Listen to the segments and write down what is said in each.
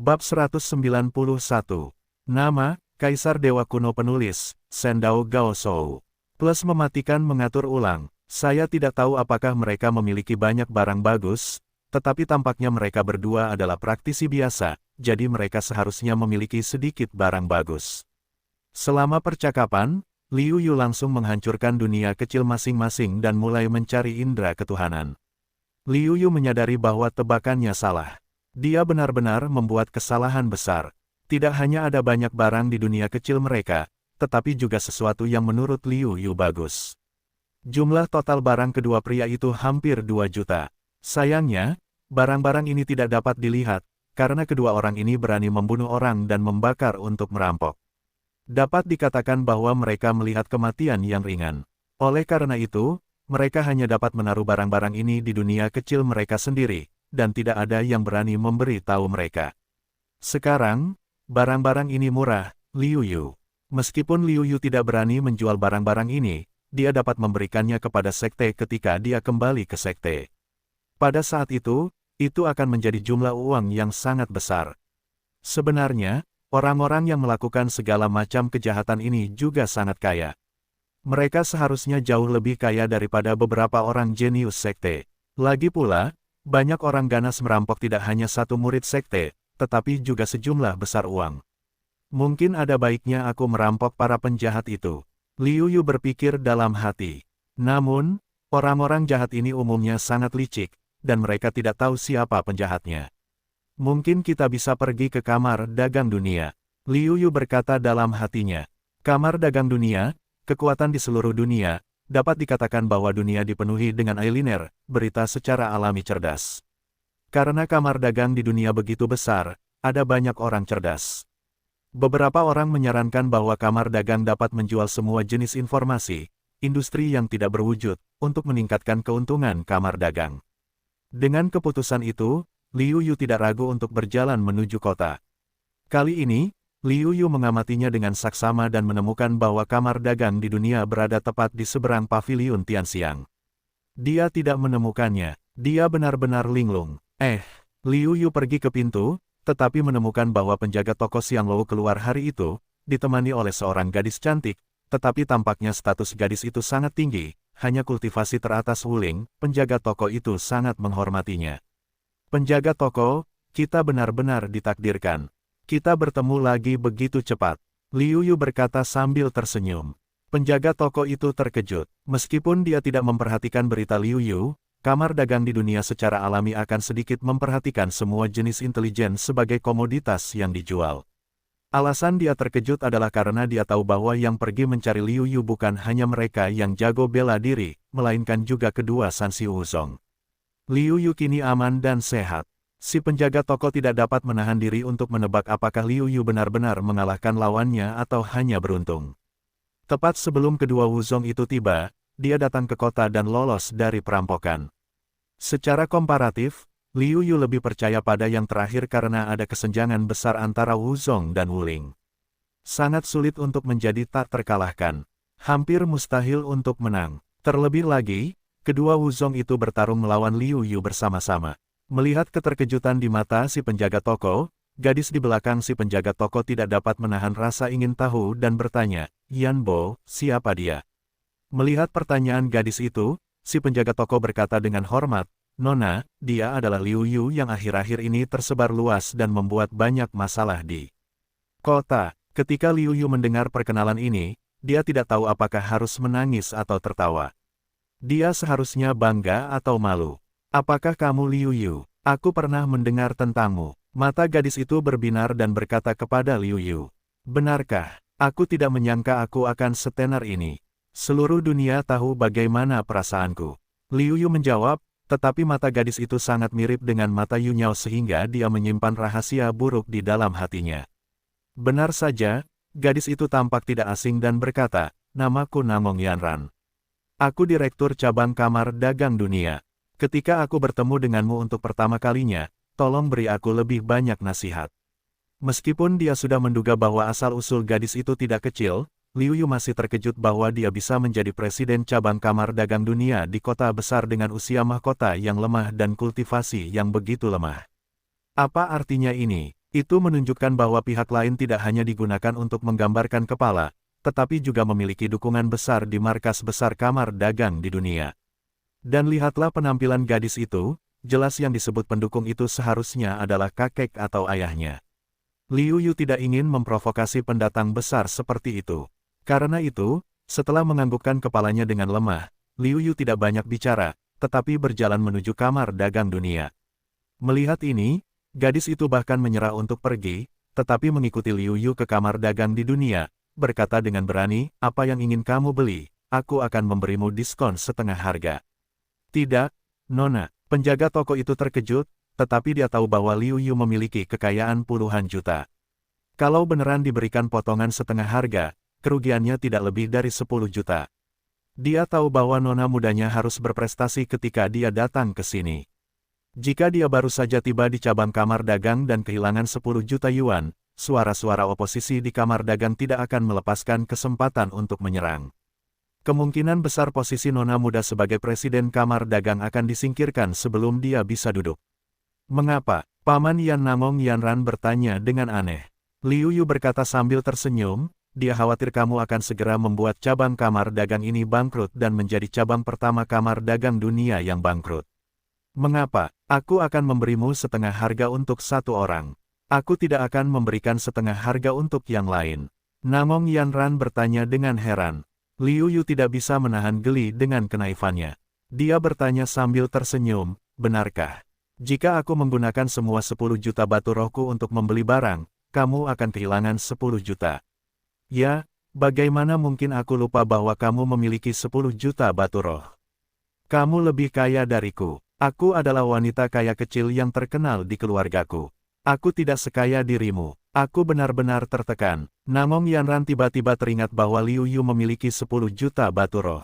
Bab 191. Nama, Kaisar Dewa Kuno. Penulis, Sendao Gaoshou. Plus mematikan mengatur ulang. Saya tidak tahu apakah mereka memiliki banyak barang bagus, tetapi tampaknya mereka berdua adalah praktisi biasa, jadi mereka seharusnya memiliki sedikit barang bagus. Selama percakapan, Liu Yu langsung menghancurkan dunia kecil masing-masing dan mulai mencari indera ketuhanan. Liu Yu menyadari bahwa tebakannya salah. Dia benar-benar membuat kesalahan besar. Tidak hanya ada banyak barang di dunia kecil mereka, tetapi juga sesuatu yang menurut Liu Yu bagus. Jumlah total barang kedua pria itu hampir 2 juta. Sayangnya, barang-barang ini tidak dapat dilihat, karena kedua orang ini berani membunuh orang dan membakar untuk merampok. Dapat dikatakan bahwa mereka melihat kematian yang ringan. Oleh karena itu, mereka hanya dapat menaruh barang-barang ini di dunia kecil mereka sendiri, dan tidak ada yang berani memberi tahu mereka. Sekarang, barang-barang ini murah, Liu Yu. Meskipun Liu Yu tidak berani menjual barang-barang ini, dia dapat memberikannya kepada sekte ketika dia kembali ke sekte. Pada saat itu akan menjadi jumlah uang yang sangat besar. Sebenarnya, orang-orang yang melakukan segala macam kejahatan ini juga sangat kaya. Mereka seharusnya jauh lebih kaya daripada beberapa orang jenius sekte. Lagi pula, banyak orang ganas merampok tidak hanya satu murid sekte, tetapi juga sejumlah besar uang. Mungkin ada baiknya aku merampok para penjahat itu. Liu Yu berpikir dalam hati. Namun, orang-orang jahat ini umumnya sangat licik, dan mereka tidak tahu siapa penjahatnya. Mungkin kita bisa pergi ke kamar dagang dunia. Liu Yu berkata dalam hatinya. Kamar dagang dunia, kekuatan di seluruh dunia, dapat dikatakan bahwa dunia dipenuhi dengan eyeliner, berita secara alami cerdas. Karena kamar dagang di dunia begitu besar, ada banyak orang cerdas. Beberapa orang menyarankan bahwa kamar dagang dapat menjual semua jenis informasi, industri yang tidak berwujud, untuk meningkatkan keuntungan kamar dagang. Dengan keputusan itu, Liu Yu tidak ragu untuk berjalan menuju kota. Kali ini, Liu Yu mengamatinya dengan saksama dan menemukan bahwa kamar dagang di dunia berada tepat di seberang paviliun Tianxiang. Dia tidak menemukannya, dia benar-benar linglung. Liu Yu pergi ke pintu, tetapi menemukan bahwa penjaga toko Xiang Lou keluar hari itu, ditemani oleh seorang gadis cantik, tetapi tampaknya status gadis itu sangat tinggi, hanya kultivasi teratas Wuling, penjaga toko itu sangat menghormatinya. Penjaga toko, kita benar-benar ditakdirkan. Kita bertemu lagi begitu cepat. Liu Yu berkata sambil tersenyum. Penjaga toko itu terkejut. Meskipun dia tidak memperhatikan berita Liu Yu, kamar dagang di dunia secara alami akan sedikit memperhatikan semua jenis intelijen sebagai komoditas yang dijual. Alasan dia terkejut adalah karena dia tahu bahwa yang pergi mencari Liu Yu bukan hanya mereka yang jago bela diri, melainkan juga kedua Sanxi Wuzong. Liu Yu kini aman dan sehat. Si penjaga toko tidak dapat menahan diri untuk menebak apakah Liu Yu benar-benar mengalahkan lawannya atau hanya beruntung. Tepat sebelum kedua Wuzong itu tiba, dia datang ke kota dan lolos dari perampokan. Secara komparatif, Liu Yu lebih percaya pada yang terakhir karena ada kesenjangan besar antara Wuzong dan Wuling. Sangat sulit untuk menjadi tak terkalahkan. Hampir mustahil untuk menang. Terlebih lagi, kedua Wuzong itu bertarung melawan Liu Yu bersama-sama. Melihat keterkejutan di mata si penjaga toko, gadis di belakang si penjaga toko tidak dapat menahan rasa ingin tahu dan bertanya, Yan Bo, siapa dia? Melihat pertanyaan gadis itu, si penjaga toko berkata dengan hormat, Nona, dia adalah Liu Yu yang akhir-akhir ini tersebar luas dan membuat banyak masalah di kota. Ketika Liu Yu mendengar perkenalan ini, dia tidak tahu apakah harus menangis atau tertawa. Dia seharusnya bangga atau malu. Apakah kamu Liu Yu? Aku pernah mendengar tentangmu. Mata gadis itu berbinar dan berkata kepada Liu Yu. Benarkah? Aku tidak menyangka aku akan setenar ini. Seluruh dunia tahu bagaimana perasaanku. Liu Yu menjawab, tetapi mata gadis itu sangat mirip dengan mata Yu Nyao sehingga dia menyimpan rahasia buruk di dalam hatinya. Benar saja, gadis itu tampak tidak asing dan berkata, namaku Namong Yanran. Aku direktur cabang kamar dagang dunia. Ketika aku bertemu denganmu untuk pertama kalinya, tolong beri aku lebih banyak nasihat. Meskipun dia sudah menduga bahwa asal-usul gadis itu tidak kecil, Liu Yu masih terkejut bahwa dia bisa menjadi presiden cabang kamar dagang dunia di kota besar dengan usia mahkota yang lemah dan kultivasi yang begitu lemah. Apa artinya ini? Itu menunjukkan bahwa pihak lain tidak hanya digunakan untuk menggambarkan kepala, tetapi juga memiliki dukungan besar di markas besar kamar dagang di dunia. Dan lihatlah penampilan gadis itu, jelas yang disebut pendukung itu seharusnya adalah kakek atau ayahnya. Liu Yu tidak ingin memprovokasi pendatang besar seperti itu. Karena itu, setelah menganggukkan kepalanya dengan lemah, Liu Yu tidak banyak bicara, tetapi berjalan menuju kamar dagang dunia. Melihat ini, gadis itu bahkan menyerah untuk pergi, tetapi mengikuti Liu Yu ke kamar dagang di dunia, berkata dengan berani, "Apa yang ingin kamu beli? Aku akan memberimu diskon setengah harga." "Tidak, Nona." Penjaga toko itu terkejut, tetapi dia tahu bahwa Liu Yu memiliki kekayaan puluhan juta. Kalau beneran diberikan potongan setengah harga, kerugiannya tidak lebih dari 10 juta. Dia tahu bahwa nona mudanya harus berprestasi ketika dia datang ke sini. Jika dia baru saja tiba di cabang kamar dagang dan kehilangan 10 juta yuan, suara-suara oposisi di kamar dagang tidak akan melepaskan kesempatan untuk menyerang. Kemungkinan besar posisi nona muda sebagai presiden kamar dagang akan disingkirkan sebelum dia bisa duduk. "Mengapa?" Paman Yan Namong Yanran bertanya dengan aneh. Liu Yu berkata sambil tersenyum, "Dia khawatir kamu akan segera membuat cabang kamar dagang ini bangkrut dan menjadi cabang pertama kamar dagang dunia yang bangkrut." "Mengapa? Aku akan memberimu setengah harga untuk satu orang. Aku tidak akan memberikan setengah harga untuk yang lain." Namong Yanran bertanya dengan heran. Liu Yu tidak bisa menahan geli dengan kenaifannya. Dia bertanya sambil tersenyum, "Benarkah? Jika aku menggunakan semua 10 juta batu rohku untuk membeli barang, kamu akan kehilangan 10 juta. Ya, bagaimana mungkin aku lupa bahwa kamu memiliki 10 juta batu roh? Kamu lebih kaya dariku. Aku adalah wanita kaya kecil yang terkenal di keluargaku. Aku tidak sekaya dirimu." Aku benar-benar tertekan. Namong Yanran tiba-tiba teringat bahwa Liu Yu memiliki 10 juta batu roh.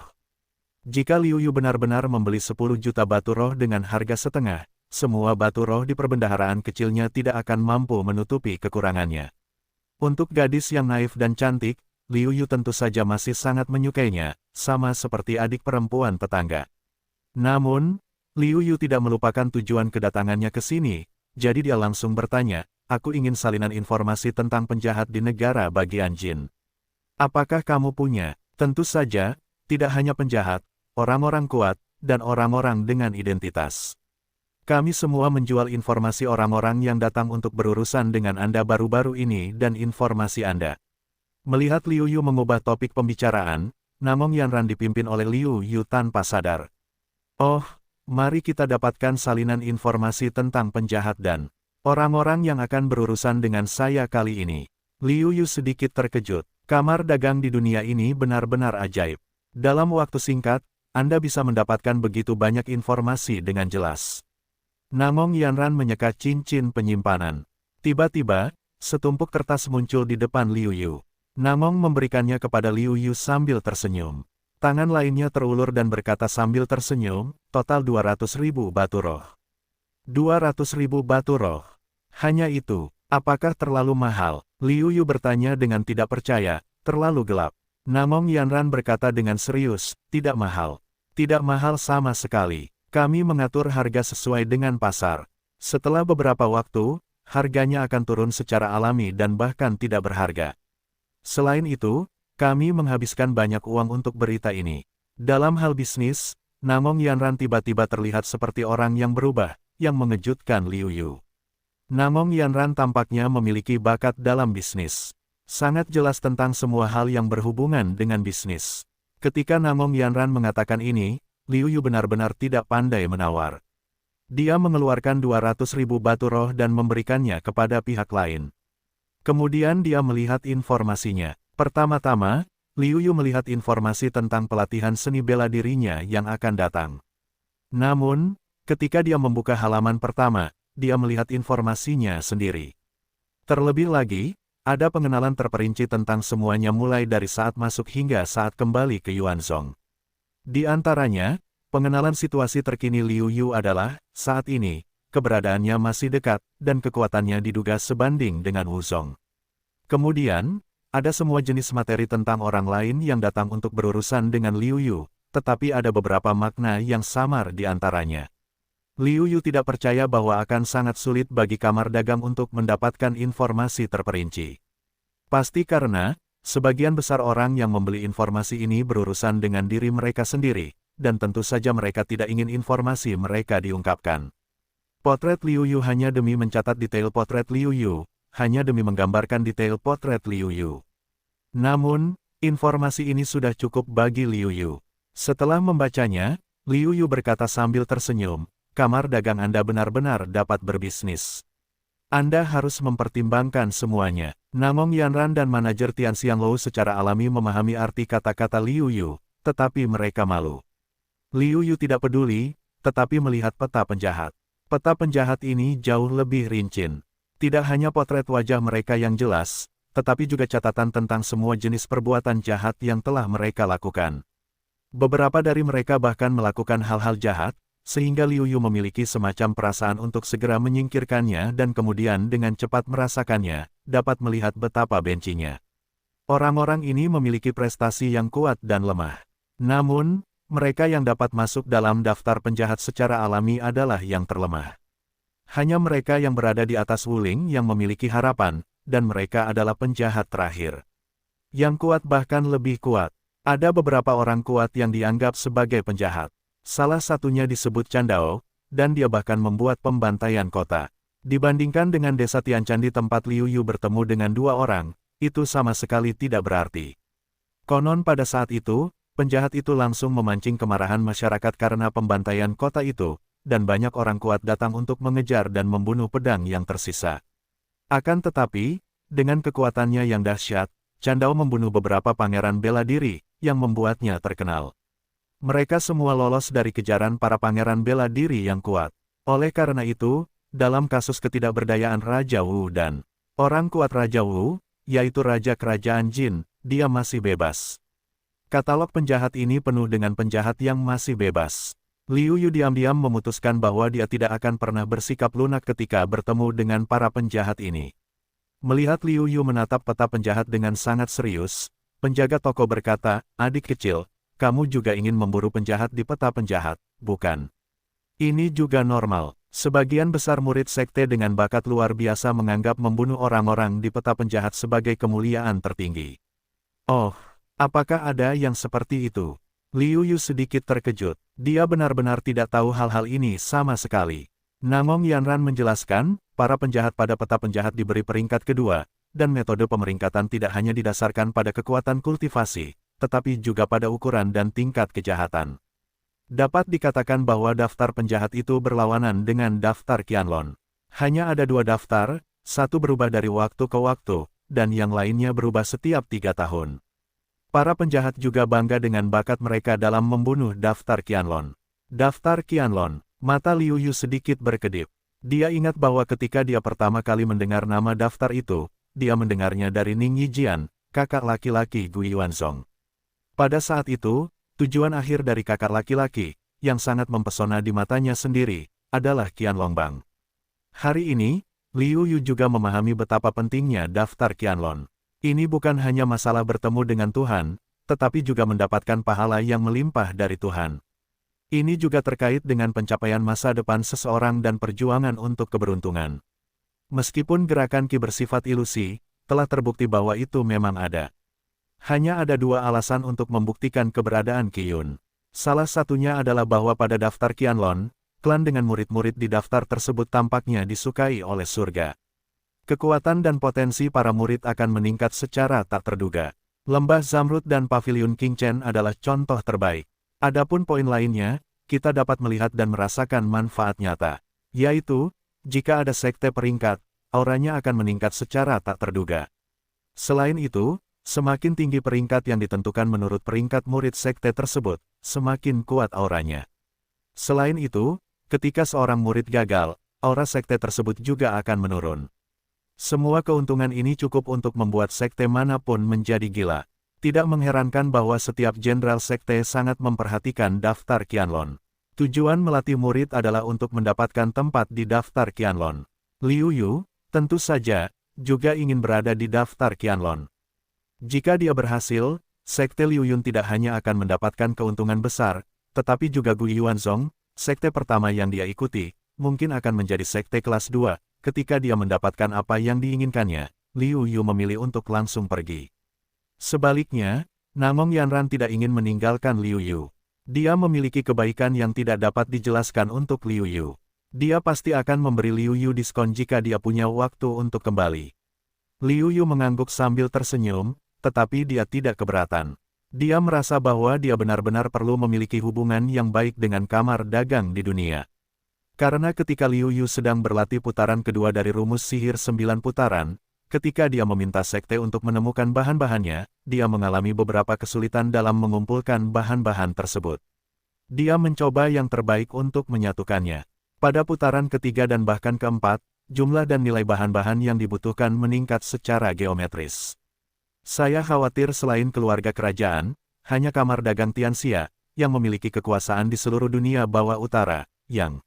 Jika Liu Yu benar-benar membeli 10 juta batu roh dengan harga setengah, semua batu roh di perbendaharaan kecilnya tidak akan mampu menutupi kekurangannya. Untuk gadis yang naif dan cantik, Liu Yu tentu saja masih sangat menyukainya, sama seperti adik perempuan tetangga. Namun, Liu Yu tidak melupakan tujuan kedatangannya ke sini, jadi dia langsung bertanya, "Aku ingin salinan informasi tentang penjahat di negara bagian Jin. Apakah kamu punya?" "Tentu saja, tidak hanya penjahat, orang-orang kuat, dan orang-orang dengan identitas. Kami semua menjual informasi orang-orang yang datang untuk berurusan dengan Anda baru-baru ini dan informasi Anda." Melihat Liu Yu mengubah topik pembicaraan, Namong Yanran dipimpin oleh Liu Yu tanpa sadar. "Oh, mari kita dapatkan salinan informasi tentang penjahat dan orang-orang yang akan berurusan dengan saya kali ini." Liu Yu sedikit terkejut. Kamar dagang di dunia ini benar-benar ajaib. Dalam waktu singkat, Anda bisa mendapatkan begitu banyak informasi dengan jelas. Namong Yanran menyeka cincin penyimpanan. Tiba-tiba, setumpuk kertas muncul di depan Liu Yu. Namong memberikannya kepada Liu Yu sambil tersenyum. Tangan lainnya terulur dan berkata sambil tersenyum, "Total 200.000 batu roh." 200.000 batu roh. Hanya itu, apakah terlalu mahal? Liu Yu bertanya dengan tidak percaya, "Terlalu gelap." Namong Yanran berkata dengan serius, "Tidak mahal. Tidak mahal sama sekali. Kami mengatur harga sesuai dengan pasar. Setelah beberapa waktu, harganya akan turun secara alami dan bahkan tidak berharga. Selain itu, kami menghabiskan banyak uang untuk berita ini." Dalam hal bisnis, Namong Yanran tiba-tiba terlihat seperti orang yang berubah, yang mengejutkan Liu Yu. Namong Yanran tampaknya memiliki bakat dalam bisnis. Sangat jelas tentang semua hal yang berhubungan dengan bisnis. Ketika Namong Yanran mengatakan ini, Liu Yu benar-benar tidak pandai menawar. Dia mengeluarkan 200.000 batu roh dan memberikannya kepada pihak lain. Kemudian dia melihat informasinya. Pertama-tama, Liu Yu melihat informasi tentang pelatihan seni bela dirinya yang akan datang. Namun, ketika dia membuka halaman pertama, dia melihat informasinya sendiri. Terlebih lagi, ada pengenalan terperinci tentang semuanya mulai dari saat masuk hingga saat kembali ke Yuanzhong. Di antaranya, pengenalan situasi terkini Liu Yu adalah, saat ini, keberadaannya masih dekat, dan kekuatannya diduga sebanding dengan Wuzong. Kemudian, ada semua jenis materi tentang orang lain yang datang untuk berurusan dengan Liu Yu, tetapi ada beberapa makna yang samar di antaranya. Liu Yu tidak percaya bahwa akan sangat sulit bagi kamar dagang untuk mendapatkan informasi terperinci. Pasti karena, sebagian besar orang yang membeli informasi ini berurusan dengan diri mereka sendiri, dan tentu saja mereka tidak ingin informasi mereka diungkapkan. Potret Liu Yu hanya demi mencatat detail potret Liu Yu, hanya demi menggambarkan detail potret Liu Yu. Namun, informasi ini sudah cukup bagi Liu Yu. Setelah membacanya, Liu Yu berkata sambil tersenyum, kamar dagang Anda benar-benar dapat berbisnis. Anda harus mempertimbangkan semuanya. Namong Yanran dan manajer Tian Xianglou secara alami memahami arti kata-kata Liu Yu, tetapi mereka malu. Liu Yu tidak peduli, tetapi melihat peta penjahat. Peta penjahat ini jauh lebih rinci. Tidak hanya potret wajah mereka yang jelas, tetapi juga catatan tentang semua jenis perbuatan jahat yang telah mereka lakukan. Beberapa dari mereka bahkan melakukan hal-hal jahat, sehingga Liu Yu memiliki semacam perasaan untuk segera menyingkirkannya dan kemudian dengan cepat merasakannya, dapat melihat betapa bencinya. Orang-orang ini memiliki prestasi yang kuat dan lemah. Namun, mereka yang dapat masuk dalam daftar penjahat secara alami adalah yang terlemah. Hanya mereka yang berada di atas Wuling yang memiliki harapan, dan mereka adalah penjahat terakhir. Yang kuat bahkan lebih kuat. Ada beberapa orang kuat yang dianggap sebagai penjahat. Salah satunya disebut Candao, dan dia bahkan membuat pembantaian kota. Dibandingkan dengan desa Tianchan di tempat Liu Yu bertemu dengan dua orang, itu sama sekali tidak berarti. Konon pada saat itu, penjahat itu langsung memancing kemarahan masyarakat karena pembantaian kota itu, dan banyak orang kuat datang untuk mengejar dan membunuh pedang yang tersisa. Akan tetapi, dengan kekuatannya yang dahsyat, Candao membunuh beberapa pangeran bela diri, yang membuatnya terkenal. Mereka semua lolos dari kejaran para pangeran bela diri yang kuat. Oleh karena itu, dalam kasus ketidakberdayaan Raja Wu dan orang kuat Raja Wu, yaitu Raja Kerajaan Jin, dia masih bebas. Katalog penjahat ini penuh dengan penjahat yang masih bebas. Liu Yu diam-diam memutuskan bahwa dia tidak akan pernah bersikap lunak ketika bertemu dengan para penjahat ini. Melihat Liu Yu menatap peta penjahat dengan sangat serius, penjaga toko berkata, "Adik kecil, kamu juga ingin memburu penjahat di peta penjahat, bukan? Ini juga normal. Sebagian besar murid sekte dengan bakat luar biasa menganggap membunuh orang-orang di peta penjahat sebagai kemuliaan tertinggi." Oh, apakah ada yang seperti itu? Liu Yu sedikit terkejut. Dia benar-benar tidak tahu hal-hal ini sama sekali. Namong Yanran menjelaskan, para penjahat pada peta penjahat diberi peringkat kedua, dan metode pemeringkatan tidak hanya didasarkan pada kekuatan kultivasi, tetapi juga pada ukuran dan tingkat kejahatan. Dapat dikatakan bahwa daftar penjahat itu berlawanan dengan daftar Qianlong. Hanya ada dua daftar, satu berubah dari waktu ke waktu, dan yang lainnya berubah setiap 3 tahun. Para penjahat juga bangga dengan bakat mereka dalam membunuh daftar Qianlong. Daftar Qianlong, mata Liu Yu sedikit berkedip. Dia ingat bahwa ketika dia pertama kali mendengar nama daftar itu, dia mendengarnya dari Ning Yijian, kakak laki-laki Gu Yuanzong. Pada saat itu, tujuan akhir dari kakak laki-laki, yang sangat mempesona di matanya sendiri, adalah Qianlong. Hari ini, Liu Yu juga memahami betapa pentingnya daftar Qianlong. Ini bukan hanya masalah bertemu dengan Tuhan, tetapi juga mendapatkan pahala yang melimpah dari Tuhan. Ini juga terkait dengan pencapaian masa depan seseorang dan perjuangan untuk keberuntungan. Meskipun gerakan Qi bersifat ilusi, telah terbukti bahwa itu memang ada. Hanya ada dua alasan untuk membuktikan keberadaan Qi Yun. Salah satunya adalah bahwa pada daftar Qianlong, klan dengan murid-murid di daftar tersebut tampaknya disukai oleh surga. Kekuatan dan potensi para murid akan meningkat secara tak terduga. Lembah Zamrud dan Paviliun Qingchen adalah contoh terbaik. Adapun poin lainnya, kita dapat melihat dan merasakan manfaat nyata. Yaitu, jika ada sekte peringkat, auranya akan meningkat secara tak terduga. Selain itu, semakin tinggi peringkat yang ditentukan menurut peringkat murid sekte tersebut, semakin kuat auranya. Selain itu, ketika seorang murid gagal, aura sekte tersebut juga akan menurun. Semua keuntungan ini cukup untuk membuat sekte manapun menjadi gila. Tidak mengherankan bahwa setiap jenderal sekte sangat memperhatikan daftar Qianlong. Tujuan melatih murid adalah untuk mendapatkan tempat di daftar Qianlong. Liu Yu, tentu saja, juga ingin berada di daftar Qianlong. Jika dia berhasil, sekte Liu Yun tidak hanya akan mendapatkan keuntungan besar, tetapi juga Gu Yuanzong, sekte pertama yang dia ikuti, mungkin akan menjadi sekte kelas 2, ketika dia mendapatkan apa yang diinginkannya, Liu Yu memilih untuk langsung pergi. Sebaliknya, Namong Yanran tidak ingin meninggalkan Liu Yu. Dia memiliki kebaikan yang tidak dapat dijelaskan untuk Liu Yu. Dia pasti akan memberi Liu Yu diskon jika dia punya waktu untuk kembali. Liu Yu mengangguk sambil tersenyum, tetapi dia tidak keberatan. Dia merasa bahwa dia benar-benar perlu memiliki hubungan yang baik dengan kamar dagang di dunia. Karena ketika Liu Yu sedang berlatih putaran kedua dari rumus sihir 9 putaran, ketika dia meminta sekte untuk menemukan bahan-bahannya, dia mengalami beberapa kesulitan dalam mengumpulkan bahan-bahan tersebut. Dia mencoba yang terbaik untuk menyatukannya. Pada putaran ketiga dan bahkan keempat, jumlah dan nilai bahan-bahan yang dibutuhkan meningkat secara geometris. Saya khawatir selain keluarga kerajaan, hanya kamar dagang Tianxia, yang memiliki kekuasaan di seluruh dunia bawah utara, yang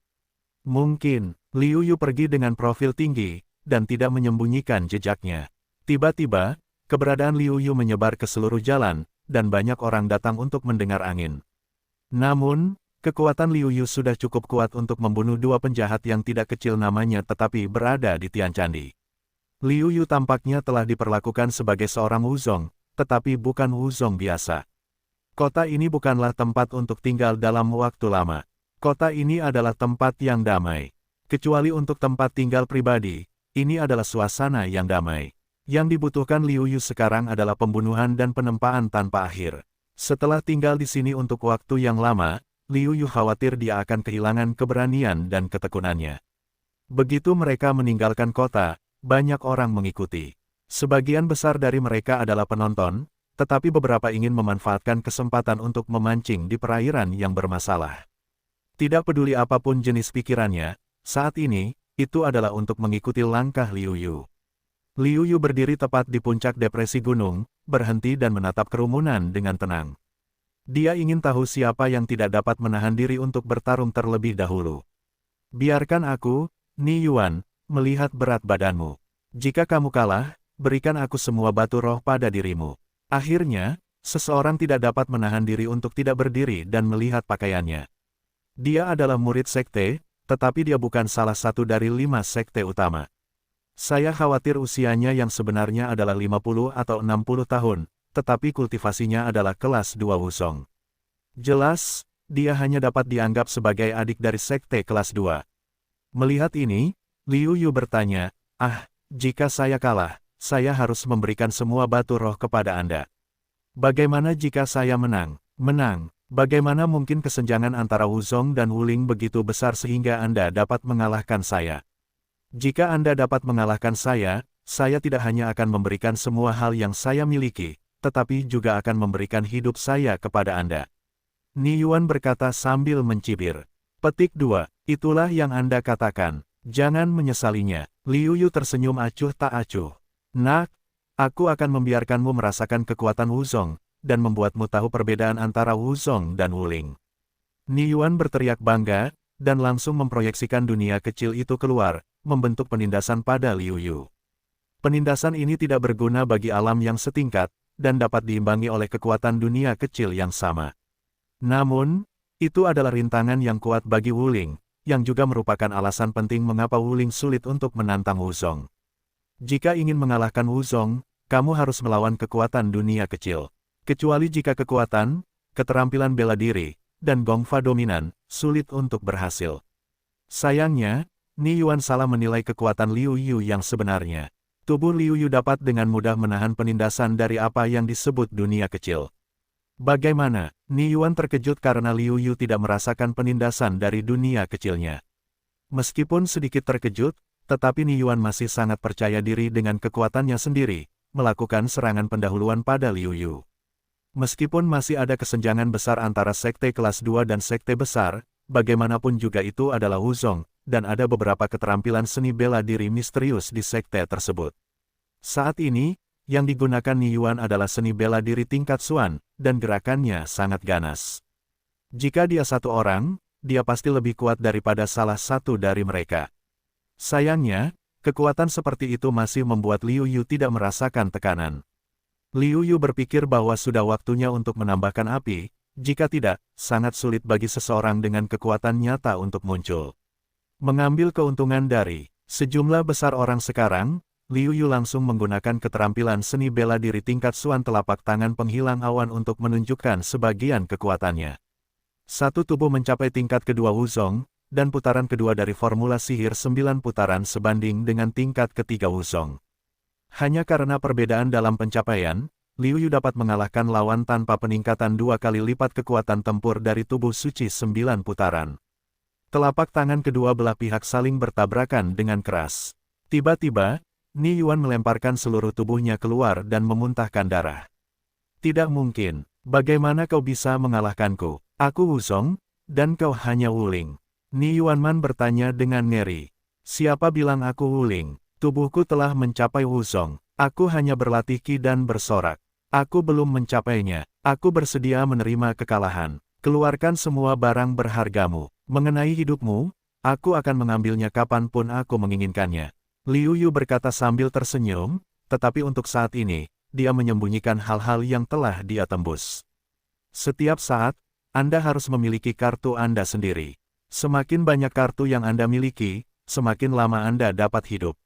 mungkin. Liu Yu pergi dengan profil tinggi, dan tidak menyembunyikan jejaknya. Tiba-tiba, keberadaan Liu Yu menyebar ke seluruh jalan, dan banyak orang datang untuk mendengar angin. Namun, kekuatan Liu Yu sudah cukup kuat untuk membunuh 2 penjahat yang tidak kecil namanya tetapi berada di Tian Candi. Liu Yu tampaknya telah diperlakukan sebagai seorang wuzong, tetapi bukan wuzong biasa. Kota ini bukanlah tempat untuk tinggal dalam waktu lama. Kota ini adalah tempat yang damai. Kecuali untuk tempat tinggal pribadi, ini adalah suasana yang damai. Yang dibutuhkan Liu Yu sekarang adalah pembunuhan dan penempaan tanpa akhir. Setelah tinggal di sini untuk waktu yang lama, Liu Yu khawatir dia akan kehilangan keberanian dan ketekunannya. Begitu mereka meninggalkan kota, banyak orang mengikuti. Sebagian besar dari mereka adalah penonton, tetapi beberapa ingin memanfaatkan kesempatan untuk memancing di perairan yang bermasalah. Tidak peduli apapun jenis pikirannya, saat ini, itu adalah untuk mengikuti langkah Liu Yu. Liu Yu berdiri tepat di puncak depresi gunung, berhenti dan menatap kerumunan dengan tenang. Dia ingin tahu siapa yang tidak dapat menahan diri untuk bertarung terlebih dahulu. Biarkan aku, Ni Yuan, melihat berat badanmu. Jika kamu kalah, berikan aku semua batu roh pada dirimu. Akhirnya, seseorang tidak dapat menahan diri untuk tidak berdiri dan melihat pakaiannya. Dia adalah murid sekte, tetapi dia bukan salah satu dari 5 sekte utama. Saya khawatir usianya yang sebenarnya adalah 50 atau 60 tahun, tetapi kultivasinya adalah kelas 2 wuzong. Jelas, dia hanya dapat dianggap sebagai adik dari sekte kelas 2. Melihat ini, Liu Yu bertanya, jika saya kalah, saya harus memberikan semua batu roh kepada Anda. Bagaimana jika saya menang? Menang. Bagaimana mungkin kesenjangan antara Wuzong dan Wuling begitu besar sehingga Anda dapat mengalahkan saya? Jika Anda dapat mengalahkan saya tidak hanya akan memberikan semua hal yang saya miliki, tetapi juga akan memberikan hidup saya kepada Anda. Ni Yuan berkata sambil mencibir. Petik 2, itulah yang Anda katakan. Jangan menyesalinya. Liu Yu tersenyum acuh tak acuh. Nak, aku akan membiarkanmu merasakan kekuatan Wuzong, dan membuatmu tahu perbedaan antara Wuzong dan Wuling. Ni Yuan berteriak bangga, dan langsung memproyeksikan dunia kecil itu keluar, membentuk penindasan pada Liu Yu. Penindasan ini tidak berguna bagi alam yang setingkat, dan dapat diimbangi oleh kekuatan dunia kecil yang sama. Namun, itu adalah rintangan yang kuat bagi Wuling, yang juga merupakan alasan penting mengapa Wuling sulit untuk menantang Wuzong. Jika ingin mengalahkan Wuzong, kamu harus melawan kekuatan dunia kecil. Kecuali jika kekuatan, keterampilan bela diri, dan gongfa dominan, sulit untuk berhasil. Sayangnya, Ni Yuan salah menilai kekuatan Liu Yu yang sebenarnya. Tubuh Liu Yu dapat dengan mudah menahan penindasan dari apa yang disebut dunia kecil. Bagaimana? Ni Yuan terkejut karena Liu Yu tidak merasakan penindasan dari dunia kecilnya. Meskipun sedikit terkejut, tetapi Ni Yuan masih sangat percaya diri dengan kekuatannya sendiri, melakukan serangan pendahuluan pada Liu Yu. Meskipun masih ada kesenjangan besar antara sekte kelas 2 dan sekte besar, bagaimanapun juga itu adalah Wuzong, dan ada beberapa keterampilan seni bela diri misterius di sekte tersebut. Saat ini, yang digunakan Ni Yuan adalah seni bela diri tingkat Xuan, dan gerakannya sangat ganas. Jika dia satu orang, dia pasti lebih kuat daripada salah satu dari mereka. Sayangnya, kekuatan seperti itu masih membuat Liu Yu tidak merasakan tekanan. Liu Yu berpikir bahwa sudah waktunya untuk menambahkan api, Jika tidak, sangat sulit bagi seseorang dengan kekuatan nyata untuk muncul. Mengambil keuntungan dari sejumlah besar orang sekarang, Liu Yu langsung menggunakan keterampilan seni bela diri tingkat Suan telapak tangan penghilang awan untuk menunjukkan sebagian kekuatannya. Satu tubuh mencapai tingkat kedua Wuzong, dan putaran kedua dari formula sihir 9 putaran sebanding dengan tingkat ketiga Wuzong. Hanya karena perbedaan dalam pencapaian, Liu Yu dapat mengalahkan lawan tanpa peningkatan 2 kali lipat kekuatan tempur dari tubuh suci 9 putaran. Telapak tangan kedua belah pihak saling bertabrakan dengan keras. Tiba-tiba, Ni Yuan melemparkan seluruh tubuhnya keluar dan memuntahkan darah. Tidak mungkin, bagaimana kau bisa mengalahkanku? Aku Wuzong, dan kau hanya Wuling. Ni Yuanman bertanya dengan ngeri. Siapa bilang aku Wuling? Tubuhku telah mencapai Wuzong. Aku hanya berlatih Qi dan bersorak. Aku belum mencapainya. Aku bersedia menerima kekalahan. Keluarkan semua barang berhargamu. Mengenai hidupmu, aku akan mengambilnya kapanpun aku menginginkannya. Liu Yu berkata sambil tersenyum, tetapi untuk saat ini, dia menyembunyikan hal-hal yang telah dia tembus. Setiap saat, Anda harus memiliki kartu Anda sendiri. Semakin banyak kartu yang Anda miliki, semakin lama Anda dapat hidup.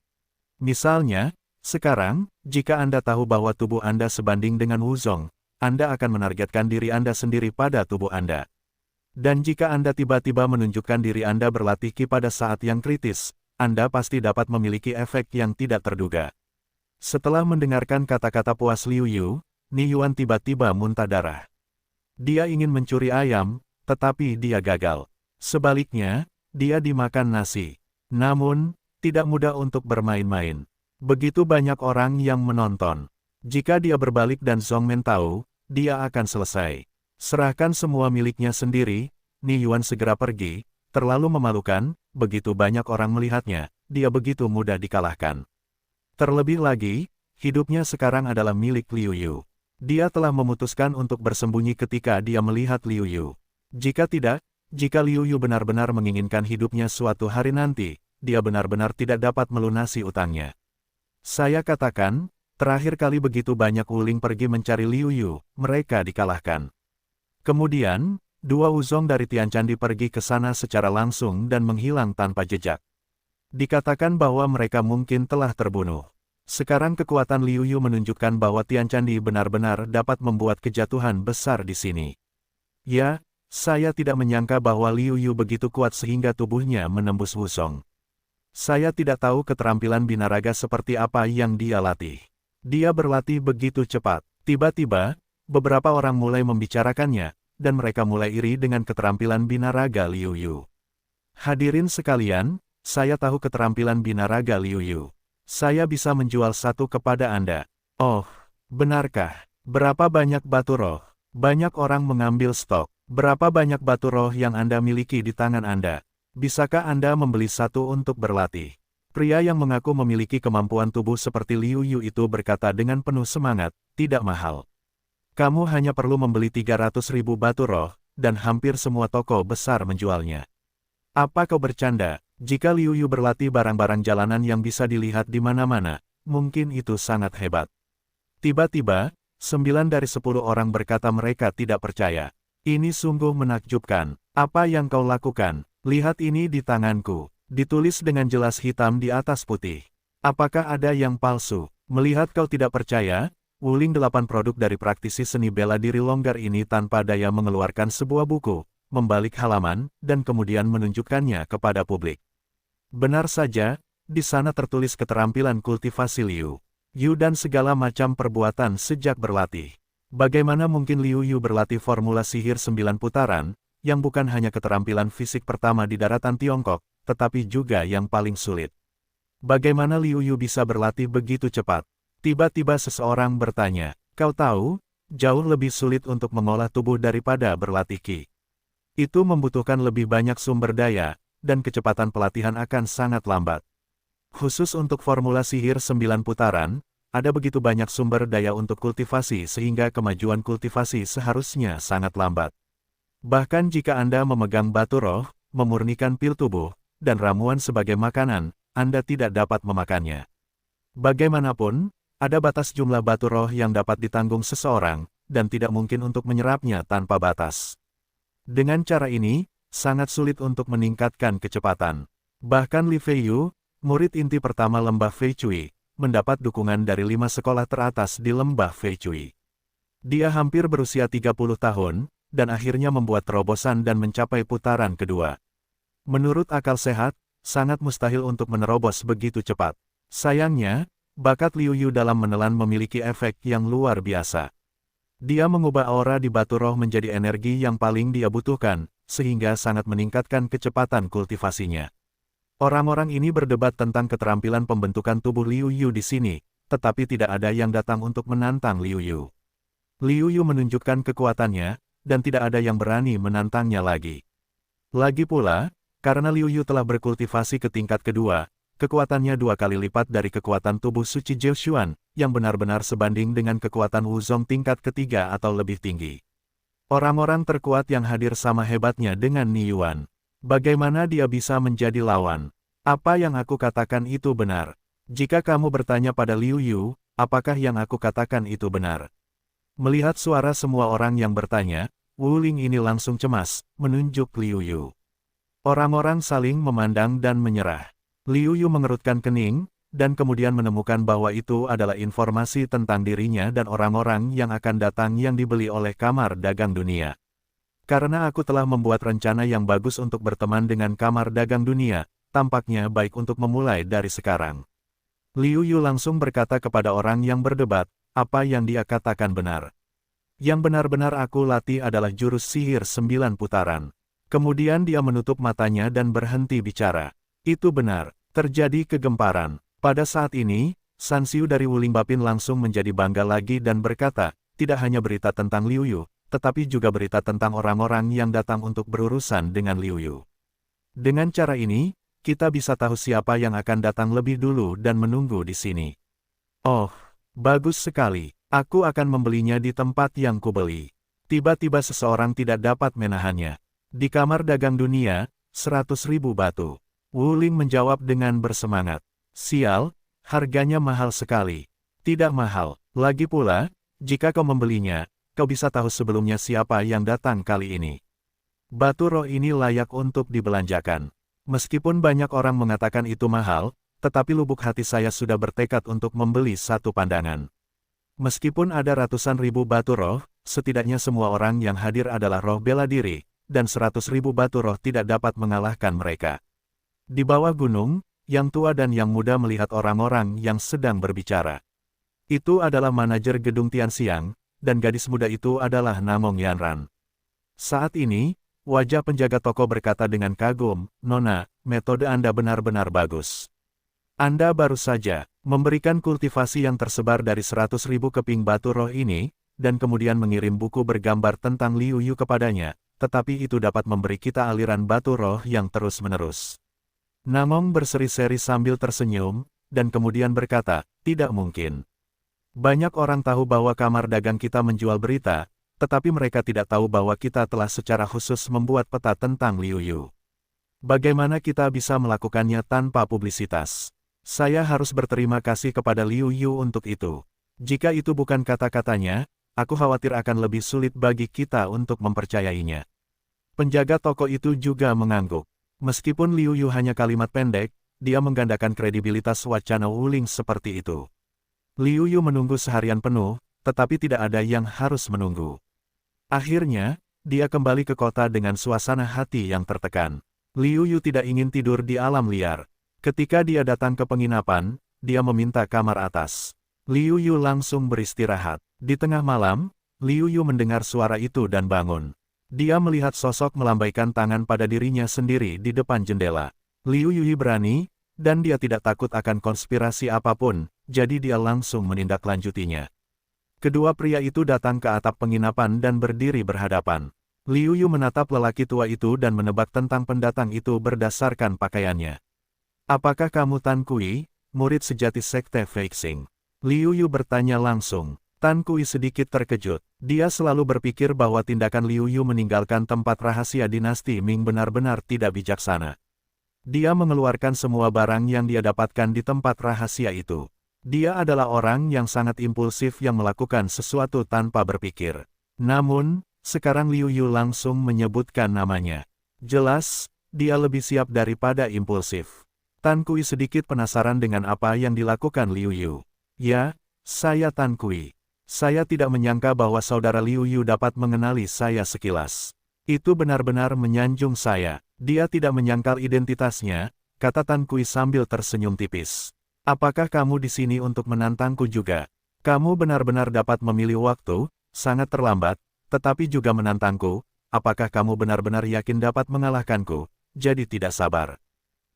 Misalnya, sekarang, jika Anda tahu bahwa tubuh Anda sebanding dengan Wuzong, Anda akan menargetkan diri Anda sendiri pada tubuh Anda. Dan jika Anda tiba-tiba menunjukkan diri Anda berlatih Qi pada saat yang kritis, Anda pasti dapat memiliki efek yang tidak terduga. Setelah mendengarkan kata-kata puas Liu Yu, Ni Yuan tiba-tiba muntah darah. Dia ingin mencuri ayam, tetapi dia gagal. Sebaliknya, dia dimakan nasi. Namun, tidak mudah untuk bermain-main. Begitu banyak orang yang menonton. Jika dia berbalik dan Zhongmen tahu, dia akan selesai. Serahkan semua miliknya sendiri, Ni Yuan segera pergi, terlalu memalukan, begitu banyak orang melihatnya, dia begitu mudah dikalahkan. Terlebih lagi, hidupnya sekarang adalah milik Liu Yu. Dia telah memutuskan untuk bersembunyi ketika dia melihat Liu Yu. Jika tidak, jika Liu Yu benar-benar menginginkan hidupnya suatu hari nanti, dia benar-benar tidak dapat melunasi utangnya. Saya katakan, terakhir kali begitu banyak Wuling pergi mencari Liu Yu, mereka dikalahkan. Kemudian, 2 Wuzong dari Tian Candi pergi ke sana secara langsung dan menghilang tanpa jejak. Dikatakan bahwa mereka mungkin telah terbunuh. Sekarang kekuatan Liu Yu menunjukkan bahwa Tian Candi benar-benar dapat membuat kejatuhan besar di sini. Ya, saya tidak menyangka bahwa Liu Yu begitu kuat sehingga tubuhnya menembus Wuzong. Saya tidak tahu keterampilan binaraga seperti apa yang dia latih. Dia berlatih begitu cepat. Tiba-tiba, beberapa orang mulai membicarakannya, dan mereka mulai iri dengan keterampilan binaraga Liu Yu. Hadirin sekalian, saya tahu keterampilan binaraga Liu Yu. Saya bisa menjual satu kepada Anda. Oh, benarkah? Berapa banyak batu roh? Banyak orang mengambil stok. Berapa banyak batu roh yang Anda miliki di tangan Anda? Bisakah Anda membeli satu untuk berlatih? Pria yang mengaku memiliki kemampuan tubuh seperti Liu Yu itu berkata dengan penuh semangat, tidak mahal. Kamu hanya perlu membeli 300.000 batu roh, dan hampir semua toko besar menjualnya. Apa kau bercanda? Jika Liu Yu berlatih barang-barang jalanan yang bisa dilihat di mana-mana, mungkin itu sangat hebat. Tiba-tiba, 9 dari 10 orang berkata mereka tidak percaya. Ini sungguh menakjubkan. Apa yang kau lakukan? Lihat ini di tanganku. Ditulis dengan jelas hitam di atas putih. Apakah ada yang palsu? Melihat kau tidak percaya, Wuling 8 produk dari praktisi seni bela diri longgar ini tanpa daya mengeluarkan sebuah buku, membalik halaman, dan kemudian menunjukkannya kepada publik. Benar saja, di sana tertulis keterampilan kultivasi Liu Yu dan segala macam perbuatan sejak berlatih. Bagaimana mungkin Liu Yu berlatih formula sihir 9 putaran, yang bukan hanya keterampilan fisik pertama di daratan Tiongkok, tetapi juga yang paling sulit. Bagaimana Liu Yu bisa berlatih begitu cepat? Tiba-tiba seseorang bertanya, kau tahu, jauh lebih sulit untuk mengolah tubuh daripada berlatih Qi. Itu membutuhkan lebih banyak sumber daya, dan kecepatan pelatihan akan sangat lambat. Khusus untuk formula sihir 9 putaran, ada begitu banyak sumber daya untuk kultivasi sehingga kemajuan kultivasi seharusnya sangat lambat. Bahkan jika Anda memegang batu roh, memurnikan pil tubuh, dan ramuan sebagai makanan, Anda tidak dapat memakannya. Bagaimanapun, ada batas jumlah batu roh yang dapat ditanggung seseorang, dan tidak mungkin untuk menyerapnya tanpa batas. Dengan cara ini, sangat sulit untuk meningkatkan kecepatan. Bahkan Li Feiyu, murid inti pertama lembah Feicui, mendapat dukungan dari 5 sekolah teratas di lembah Feicui. Dia hampir berusia 30 tahun, dan akhirnya membuat terobosan dan mencapai putaran kedua. Menurut akal sehat, sangat mustahil untuk menerobos begitu cepat. Sayangnya, bakat Liu Yu dalam menelan memiliki efek yang luar biasa. Dia mengubah aura di batu roh menjadi energi yang paling dia butuhkan, sehingga sangat meningkatkan kecepatan kultivasinya. Orang-orang ini berdebat tentang keterampilan pembentukan tubuh Liu Yu di sini, tetapi tidak ada yang datang untuk menantang Liu Yu. Liu Yu menunjukkan kekuatannya, dan tidak ada yang berani menantangnya lagi. Lagi pula, karena Liu Yu telah berkultivasi ke tingkat kedua, kekuatannya 2 kali lipat dari kekuatan tubuh suci Zhou Xuan, yang benar-benar sebanding dengan kekuatan Wuzong tingkat ketiga atau lebih tinggi. Orang-orang terkuat yang hadir sama hebatnya dengan Ni Yuan. Bagaimana dia bisa menjadi lawan? Apa yang aku katakan itu benar? Jika kamu bertanya pada Liu Yu, apakah yang aku katakan itu benar? Melihat suara semua orang yang bertanya, Wu Ling ini langsung cemas, menunjuk Liu Yu. Orang-orang saling memandang dan menyerah. Liu Yu mengerutkan kening, dan kemudian menemukan bahwa itu adalah informasi tentang dirinya dan orang-orang yang akan datang yang dibeli oleh Kamar Dagang Dunia. Karena aku telah membuat rencana yang bagus untuk berteman dengan Kamar Dagang Dunia, tampaknya baik untuk memulai dari sekarang. Liu Yu langsung berkata kepada orang yang berdebat, apa yang dia katakan benar. Yang benar-benar aku latih adalah jurus sihir 9 putaran. Kemudian dia menutup matanya dan berhenti bicara. Itu benar, terjadi kegemparan. Pada saat ini, San Xiu dari Wuling Bapin langsung menjadi bangga lagi dan berkata, tidak hanya berita tentang Liu Yu, tetapi juga berita tentang orang-orang yang datang untuk berurusan dengan Liu Yu. Dengan cara ini, kita bisa tahu siapa yang akan datang lebih dulu dan menunggu di sini. Oh, bagus sekali. Aku akan membelinya di tempat yang kubeli. Tiba-tiba seseorang tidak dapat menahannya. Di Kamar Dagang Dunia, 100.000 batu. Wu Ling menjawab dengan bersemangat. Sial, harganya mahal sekali. Tidak mahal. Lagi pula, jika kau membelinya, kau bisa tahu sebelumnya siapa yang datang kali ini. Batu roh ini layak untuk dibelanjakan. Meskipun banyak orang mengatakan itu mahal, tetapi lubuk hati saya sudah bertekad untuk membeli satu pandangan. Meskipun ada ratusan ribu batu roh, setidaknya semua orang yang hadir adalah roh bela diri, dan 100.000 batu roh tidak dapat mengalahkan mereka. Di bawah gunung, yang tua dan yang muda melihat orang-orang yang sedang berbicara. Itu adalah manajer gedung Tianxiang, dan gadis muda itu adalah Namong Yanran. Saat ini, wajah penjaga toko berkata dengan kagum, Nona, metode Anda benar-benar bagus. Anda baru saja memberikan kultivasi yang tersebar dari 100.000 keping batu roh ini, dan kemudian mengirim buku bergambar tentang Liu Yu kepadanya, tetapi itu dapat memberi kita aliran batu roh yang terus-menerus. Namong berseri-seri sambil tersenyum, dan kemudian berkata, tidak mungkin. Banyak orang tahu bahwa kamar dagang kita menjual berita, tetapi mereka tidak tahu bahwa kita telah secara khusus membuat peta tentang Liu Yu. Bagaimana kita bisa melakukannya tanpa publisitas? Saya harus berterima kasih kepada Liu Yu untuk itu. Jika itu bukan kata-katanya, aku khawatir akan lebih sulit bagi kita untuk mempercayainya. Penjaga toko itu juga mengangguk. Meskipun Liu Yu hanya kalimat pendek, dia menggandakan kredibilitas wacana Wuling seperti itu. Liu Yu menunggu seharian penuh, tetapi tidak ada yang harus menunggu. Akhirnya, dia kembali ke kota dengan suasana hati yang tertekan. Liu Yu tidak ingin tidur di alam liar. Ketika dia datang ke penginapan, dia meminta kamar atas. Liu Yu langsung beristirahat. Di tengah malam, Liu Yu mendengar suara itu dan bangun. Dia melihat sosok melambaikan tangan pada dirinya sendiri di depan jendela. Liu Yu berani, dan dia tidak takut akan konspirasi apapun, jadi dia langsung menindaklanjutinya. Kedua pria itu datang ke atap penginapan dan berdiri berhadapan. Liu Yu menatap lelaki tua itu dan menebak tentang pendatang itu berdasarkan pakaiannya. Apakah kamu Tan Kui, murid sejati Sekte Feixing? Liu Yu bertanya langsung. Tan Kui sedikit terkejut. Dia selalu berpikir bahwa tindakan Liu Yu meninggalkan tempat rahasia dinasti Ming benar-benar tidak bijaksana. Dia mengeluarkan semua barang yang dia dapatkan di tempat rahasia itu. Dia adalah orang yang sangat impulsif yang melakukan sesuatu tanpa berpikir. Namun, sekarang Liu Yu langsung menyebutkan namanya. Jelas, dia lebih siap daripada impulsif. Tan Kui sedikit penasaran dengan apa yang dilakukan Liu Yu. Ya, saya Tan Kui. Saya tidak menyangka bahwa saudara Liu Yu dapat mengenali saya sekilas. Itu benar-benar menyanjung saya. Dia tidak menyangkal identitasnya, kata Tan Kui sambil tersenyum tipis. Apakah kamu di sini untuk menantangku juga? Kamu benar-benar dapat memilih waktu, sangat terlambat, tetapi juga menantangku. Apakah kamu benar-benar yakin dapat mengalahkanku, jadi tidak sabar?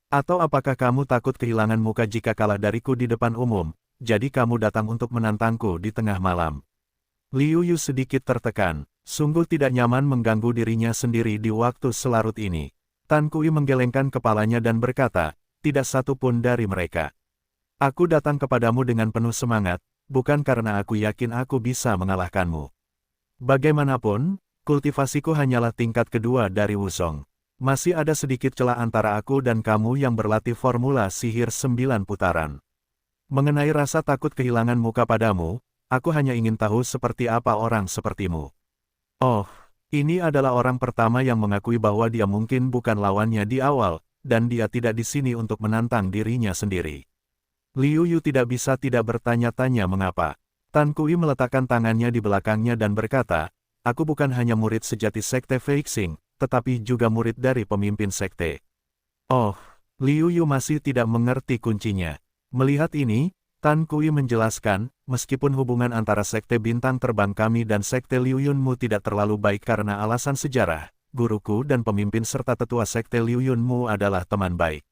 Atau apakah kamu takut kehilangan muka jika kalah dariku di depan umum, jadi kamu datang untuk menantangku di tengah malam? Liu Yu sedikit tertekan, sungguh tidak nyaman mengganggu dirinya sendiri di waktu selarut ini. Tan Kui menggelengkan kepalanya dan berkata, tidak satu pun dari mereka. Aku datang kepadamu dengan penuh semangat, bukan karena aku yakin aku bisa mengalahkanmu. Bagaimanapun, kultivasiku hanyalah tingkat kedua dari Wusong. Masih ada sedikit celah antara aku dan kamu yang berlatih formula sihir 9 putaran. Mengenai rasa takut kehilangan muka padamu, aku hanya ingin tahu seperti apa orang sepertimu. Oh, ini adalah orang pertama yang mengakui bahwa dia mungkin bukan lawannya di awal, dan dia tidak di sini untuk menantang dirinya sendiri. Liu Yu tidak bisa tidak bertanya-tanya mengapa. Tan Kui meletakkan tangannya di belakangnya dan berkata, aku bukan hanya murid sejati Sekte Feixing, tetapi juga murid dari pemimpin sekte. Oh, Liu Yu masih tidak mengerti kuncinya. Melihat ini, Tan Kui menjelaskan, meskipun hubungan antara Sekte Bintang Terbang kami dan Sekte Liu Yunmu tidak terlalu baik karena alasan sejarah, guruku dan pemimpin serta tetua Sekte Liu Yunmu adalah teman baik.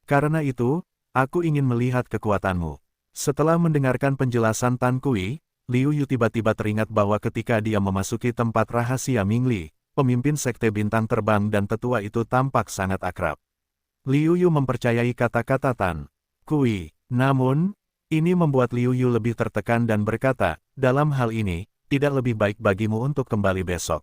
Karena itu, aku ingin melihat kekuatanmu. Setelah mendengarkan penjelasan Tan Kui, Liu Yu tiba-tiba teringat bahwa ketika dia memasuki tempat rahasia Mingli, pemimpin Sekte Bintang Terbang dan tetua itu tampak sangat akrab. Liu Yu mempercayai kata-kata Tan Kui, namun, ini membuat Liu Yu lebih tertekan dan berkata, dalam hal ini, tidak lebih baik bagimu untuk kembali besok.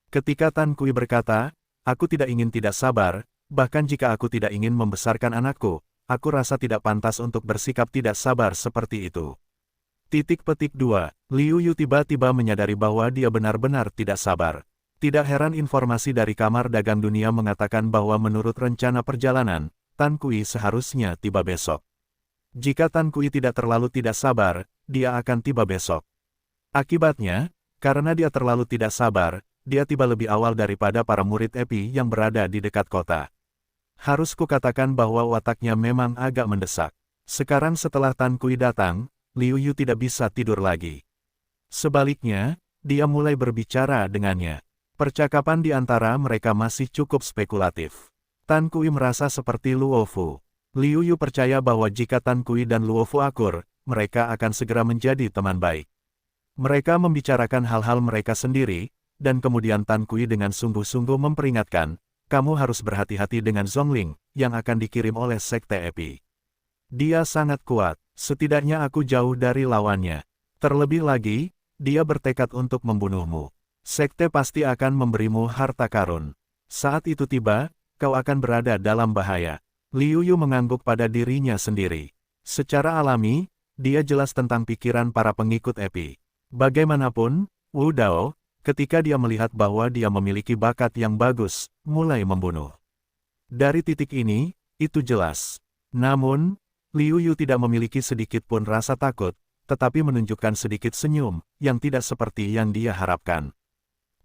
Ketika Tan Kui berkata, aku tidak ingin tidak sabar, bahkan jika aku tidak ingin membesarkan anakku, aku rasa tidak pantas untuk bersikap tidak sabar seperti itu. Titik petik 2. Liu Yu tiba-tiba menyadari bahwa dia benar-benar tidak sabar. Tidak heran informasi dari Kamar Dagang Dunia mengatakan bahwa menurut rencana perjalanan, Tan Kui seharusnya tiba besok. Jika Tan Kui tidak terlalu tidak sabar, dia akan tiba besok. Akibatnya, karena dia terlalu tidak sabar, dia tiba lebih awal daripada para murid Epi yang berada di dekat kota. Harus kukatakan bahwa wataknya memang agak mendesak. Sekarang setelah Tan Kui datang, Liu Yu tidak bisa tidur lagi. Sebaliknya, dia mulai berbicara dengannya. Percakapan di antara mereka masih cukup spekulatif. Tan Kui merasa seperti Luo Fu. Liu Yu percaya bahwa jika Tan Kui dan Luo Fu akur, mereka akan segera menjadi teman baik. Mereka membicarakan hal-hal mereka sendiri, dan kemudian Tan Kui dengan sungguh-sungguh memperingatkan, kamu harus berhati-hati dengan Zhongling, yang akan dikirim oleh Sekte Epi. Dia sangat kuat, setidaknya aku jauh dari lawannya. Terlebih lagi, dia bertekad untuk membunuhmu. Sekte pasti akan memberimu harta karun. Saat itu tiba, kau akan berada dalam bahaya. Liu Yu mengangguk pada dirinya sendiri. Secara alami, dia jelas tentang pikiran para pengikut Epi. Bagaimanapun, Wu Dao, ketika dia melihat bahwa dia memiliki bakat yang bagus, mulai membunuh. Dari titik ini, itu jelas. Namun, Liu Yu tidak memiliki sedikit pun rasa takut, tetapi menunjukkan sedikit senyum, yang tidak seperti yang dia harapkan.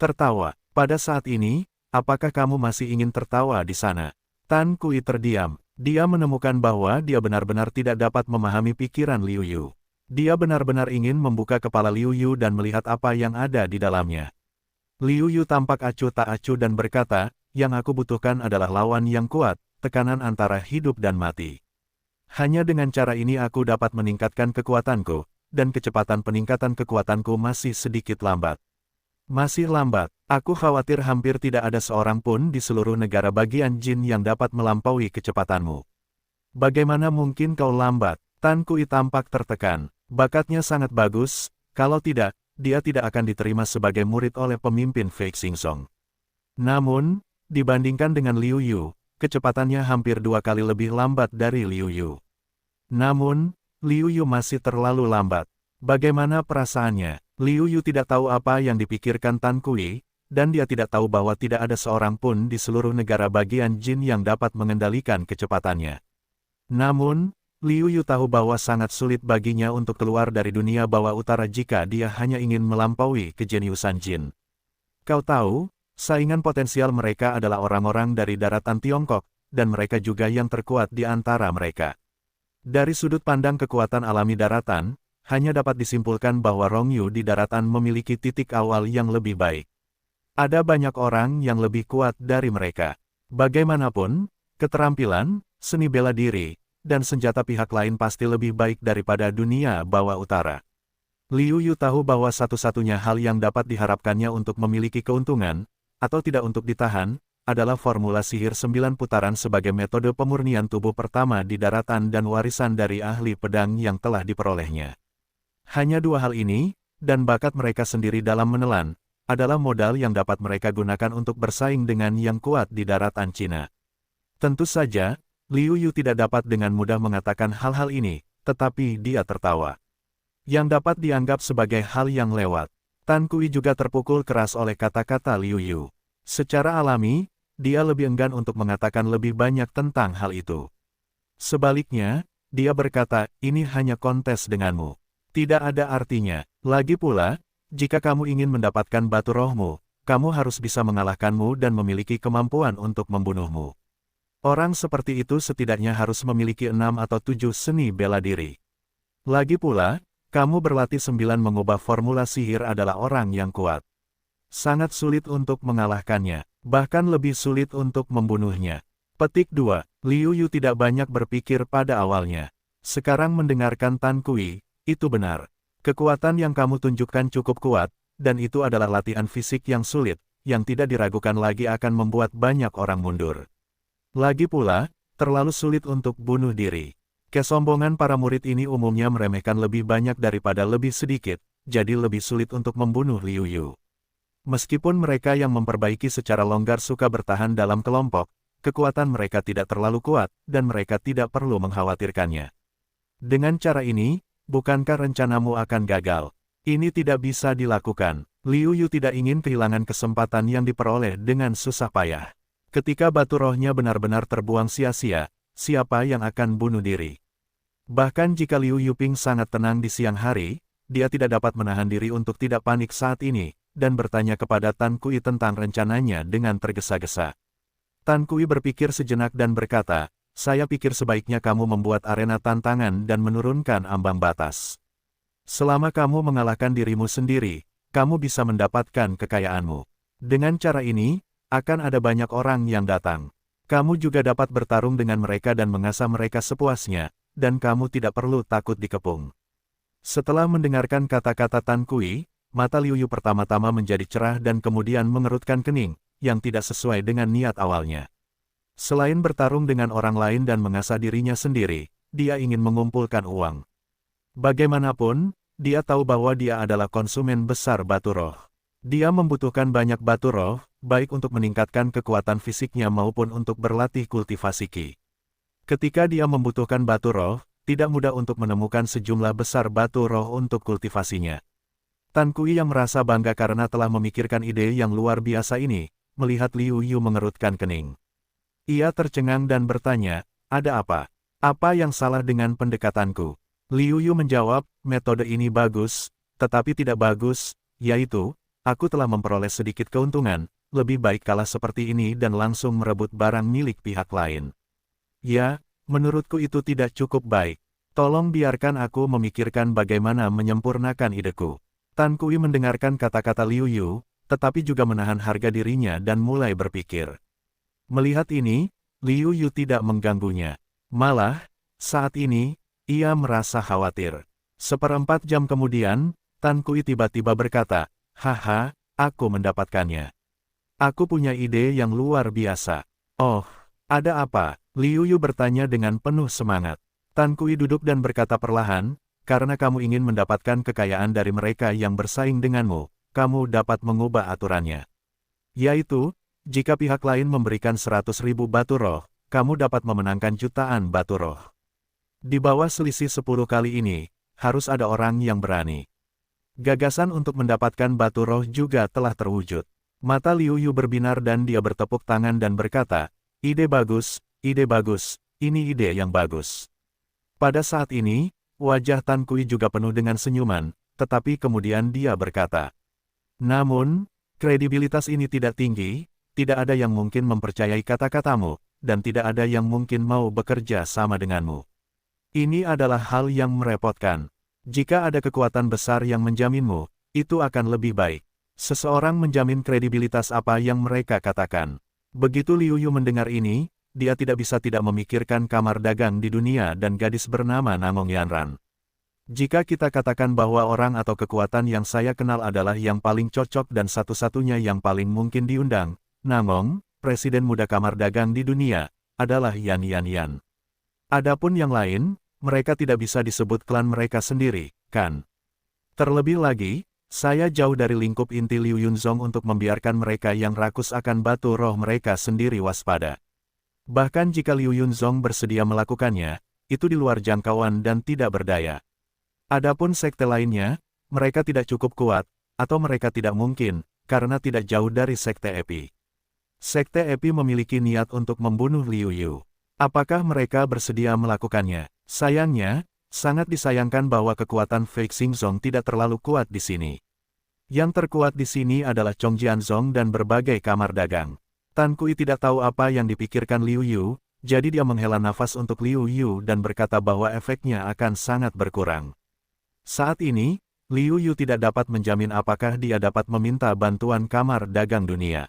Tertawa. Pada saat ini, apakah kamu masih ingin tertawa di sana? Tan Kui terdiam. Dia menemukan bahwa dia benar-benar tidak dapat memahami pikiran Liu Yu. Dia benar-benar ingin membuka kepala Liu Yu dan melihat apa yang ada di dalamnya. Liu Yu tampak acuh tak acuh dan berkata, yang aku butuhkan adalah lawan yang kuat, tekanan antara hidup dan mati. Hanya dengan cara ini aku dapat meningkatkan kekuatanku, dan kecepatan peningkatan kekuatanku masih sedikit lambat. Masih lambat, aku khawatir hampir tidak ada seorang pun di seluruh negara bagian Jin yang dapat melampaui kecepatanmu. Bagaimana mungkin kau lambat? Tan Kui tampak tertekan. Bakatnya sangat bagus, kalau tidak, dia tidak akan diterima sebagai murid oleh pemimpin Fei Xingzong. Namun, dibandingkan dengan Liu Yu, kecepatannya hampir 2 kali lebih lambat dari Liu Yu. Namun, Liu Yu masih terlalu lambat. Bagaimana perasaannya? Liu Yu tidak tahu apa yang dipikirkan Tan Kui, dan dia tidak tahu bahwa tidak ada seorang pun di seluruh negara bagian Jin yang dapat mengendalikan kecepatannya. Namun, Liu Yu tahu bahwa sangat sulit baginya untuk keluar dari dunia bawah utara jika dia hanya ingin melampaui kejeniusan Jin. Kau tahu, saingan potensial mereka adalah orang-orang dari daratan Tiongkok, dan mereka juga yang terkuat di antara mereka. Dari sudut pandang kekuatan alami daratan, hanya dapat disimpulkan bahwa Rong Yu di daratan memiliki titik awal yang lebih baik. Ada banyak orang yang lebih kuat dari mereka. Bagaimanapun, keterampilan, seni bela diri, dan senjata pihak lain pasti lebih baik daripada dunia bawah utara. Liu Yu tahu bahwa satu-satunya hal yang dapat diharapkannya untuk memiliki keuntungan, atau tidak untuk ditahan, adalah formula sihir 9 putaran sebagai metode pemurnian tubuh pertama di daratan dan warisan dari ahli pedang yang telah diperolehnya. Hanya dua hal ini, dan bakat mereka sendiri dalam menelan, adalah modal yang dapat mereka gunakan untuk bersaing dengan yang kuat di daratan Cina. Tentu saja, Liu Yu tidak dapat dengan mudah mengatakan hal-hal ini, tetapi dia tertawa. Yang dapat dianggap sebagai hal yang lewat. Tan Kui juga terpukul keras oleh kata-kata Liu Yu. Secara alami, dia lebih enggan untuk mengatakan lebih banyak tentang hal itu. Sebaliknya, dia berkata, ini hanya kontes denganmu. Tidak ada artinya. Lagi pula, jika kamu ingin mendapatkan batu rohmu, kamu harus bisa mengalahkanmu dan memiliki kemampuan untuk membunuhmu. Orang seperti itu setidaknya harus memiliki 6 atau 7 seni bela diri. Lagi pula, kamu berlatih 9 mengubah formula sihir adalah orang yang kuat. Sangat sulit untuk mengalahkannya. Bahkan lebih sulit untuk membunuhnya. Petik 2. Liu Yu tidak banyak berpikir pada awalnya. Sekarang mendengarkan Tan Kui, itu benar. Kekuatan yang kamu tunjukkan cukup kuat, dan itu adalah latihan fisik yang sulit, yang tidak diragukan lagi akan membuat banyak orang mundur. Lagi pula, terlalu sulit untuk bunuh diri. Kesombongan para murid ini umumnya meremehkan lebih banyak daripada lebih sedikit, jadi lebih sulit untuk membunuh Liu Yu. Meskipun mereka yang memperbaiki secara longgar suka bertahan dalam kelompok, kekuatan mereka tidak terlalu kuat, dan mereka tidak perlu mengkhawatirkannya. Dengan cara ini, bukankah rencanamu akan gagal? Ini tidak bisa dilakukan. Liu Yu tidak ingin kehilangan kesempatan yang diperoleh dengan susah payah. Ketika batu rohnya benar-benar terbuang sia-sia, siapa yang akan bunuh diri? Bahkan jika Liu Yuping sangat tenang di siang hari, dia tidak dapat menahan diri untuk tidak panik saat ini, dan bertanya kepada Tan Kui tentang rencananya dengan tergesa-gesa. Tan Kui berpikir sejenak dan berkata, saya pikir sebaiknya kamu membuat arena tantangan dan menurunkan ambang batas. Selama kamu mengalahkan dirimu sendiri, kamu bisa mendapatkan kekayaanmu. Dengan cara ini, akan ada banyak orang yang datang. Kamu juga dapat bertarung dengan mereka dan mengasah mereka sepuasnya, dan kamu tidak perlu takut dikepung. Setelah mendengarkan kata-kata Tan Kui, mata Liu Yu pertama-tama menjadi cerah dan kemudian mengerutkan kening, yang tidak sesuai dengan niat awalnya. Selain bertarung dengan orang lain dan mengasah dirinya sendiri, dia ingin mengumpulkan uang. Bagaimanapun, dia tahu bahwa dia adalah konsumen besar batu roh. Dia membutuhkan banyak batu roh, baik untuk meningkatkan kekuatan fisiknya maupun untuk berlatih kultivasi Qi. Ketika dia membutuhkan batu roh, tidak mudah untuk menemukan sejumlah besar batu roh untuk kultivasinya. Tan Kui yang merasa bangga karena telah memikirkan ide yang luar biasa ini, melihat Liu Yu mengerutkan kening. Ia tercengang dan bertanya, ada apa? Apa yang salah dengan pendekatanku? Liu Yu menjawab, metode ini bagus, tetapi tidak bagus, yaitu, aku telah memperoleh sedikit keuntungan, lebih baik kalah seperti ini dan langsung merebut barang milik pihak lain. Ya, menurutku itu tidak cukup baik. Tolong biarkan aku memikirkan bagaimana menyempurnakan ideku. Tan Kui mendengarkan kata-kata Liu Yu, tetapi juga menahan harga dirinya dan mulai berpikir. Melihat ini, Liu Yu tidak mengganggunya. Malah, saat ini, ia merasa khawatir. 1/4 jam kemudian, Tan Kui tiba-tiba berkata, haha, aku mendapatkannya. Aku punya ide yang luar biasa. Oh, ada apa? Liu Yu bertanya dengan penuh semangat. Tan Kui duduk dan berkata perlahan, karena kamu ingin mendapatkan kekayaan dari mereka yang bersaing denganmu, kamu dapat mengubah aturannya. Yaitu, jika pihak lain memberikan 100.000 batu roh, kamu dapat memenangkan jutaan batu roh. Di bawah selisih 10 kali ini, harus ada orang yang berani. Gagasan untuk mendapatkan batu roh juga telah terwujud. Mata Liu Yu berbinar dan dia bertepuk tangan dan berkata, ide bagus, ini ide yang bagus. Pada saat ini, wajah Tan Kui juga penuh dengan senyuman, tetapi kemudian dia berkata, namun, kredibilitas ini tidak tinggi, tidak ada yang mungkin mempercayai kata-katamu, dan tidak ada yang mungkin mau bekerja sama denganmu. Ini adalah hal yang merepotkan. Jika ada kekuatan besar yang menjaminmu, itu akan lebih baik. Seseorang menjamin kredibilitas apa yang mereka katakan. Begitu Liu Yu mendengar ini, dia tidak bisa tidak memikirkan kamar dagang di dunia dan gadis bernama Namong Yanran. Jika kita katakan bahwa orang atau kekuatan yang saya kenal adalah yang paling cocok dan satu-satunya yang paling mungkin diundang, Namong, presiden muda kamar dagang di dunia, adalah Yan Yan Yan. Adapun yang lain, mereka tidak bisa disebut klan mereka sendiri, kan? Terlebih lagi, saya jauh dari lingkup inti Liu Yunzong untuk membiarkan mereka yang rakus akan batu roh mereka sendiri waspada. Bahkan jika Liu Yunzong bersedia melakukannya, itu di luar jangkauan dan tidak berdaya. Adapun sekte lainnya, mereka tidak cukup kuat, atau mereka tidak mungkin, karena tidak jauh dari sekte Epi. Sekte Epi memiliki niat untuk membunuh Liu Yu. Apakah mereka bersedia melakukannya? Sayangnya, sangat disayangkan bahwa kekuatan Fei Xingzong tidak terlalu kuat di sini. Yang terkuat di sini adalah Chong Jianzong dan berbagai kamar dagang. Tan Kui tidak tahu apa yang dipikirkan Liu Yu, jadi dia menghela nafas untuk Liu Yu dan berkata bahwa efeknya akan sangat berkurang. Saat ini, Liu Yu tidak dapat menjamin apakah dia dapat meminta bantuan kamar dagang dunia.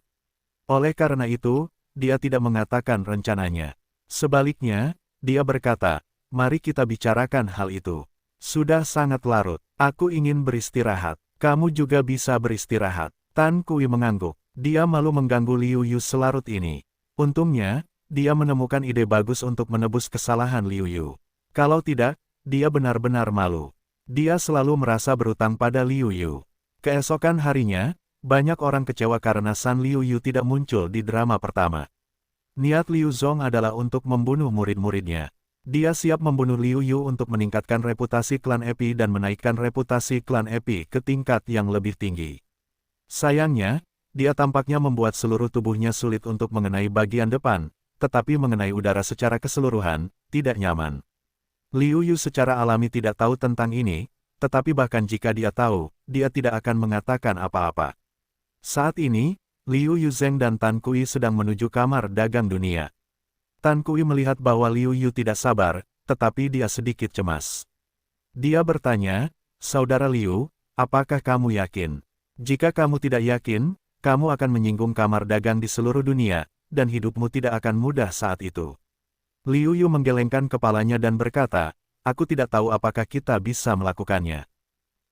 Oleh karena itu, dia tidak mengatakan rencananya. Sebaliknya, dia berkata, mari kita bicarakan hal itu. Sudah sangat larut, aku ingin beristirahat. Kamu juga bisa beristirahat. Tan Kui mengangguk. Dia malu mengganggu Liu Yu selarut ini. Untungnya, dia menemukan ide bagus untuk menebus kesalahan Liu Yu. Kalau tidak, dia benar-benar malu. Dia selalu merasa berutang pada Liu Yu. Keesokan harinya, banyak orang kecewa karena San Liu Yu tidak muncul di drama pertama. Niat Liu Zong adalah untuk membunuh murid-muridnya. Dia siap membunuh Liu Yu untuk meningkatkan reputasi klan Epi dan menaikkan reputasi klan Epi ke tingkat yang lebih tinggi. Sayangnya, dia tampaknya membuat seluruh tubuhnya sulit untuk mengenai bagian depan, tetapi mengenai udara secara keseluruhan, tidak nyaman. Liu Yu secara alami tidak tahu tentang ini, tetapi bahkan jika dia tahu, dia tidak akan mengatakan apa-apa. Saat ini, Liu Yuzheng dan Tan Kui sedang menuju kamar dagang dunia. Tan Kui melihat bahwa Liu Yu tidak sabar, tetapi dia sedikit cemas. Dia bertanya, Saudara Liu, apakah kamu yakin? Jika kamu tidak yakin, kamu akan menyinggung kamar dagang di seluruh dunia, dan hidupmu tidak akan mudah saat itu. Liu Yu menggelengkan kepalanya dan berkata, aku tidak tahu apakah kita bisa melakukannya.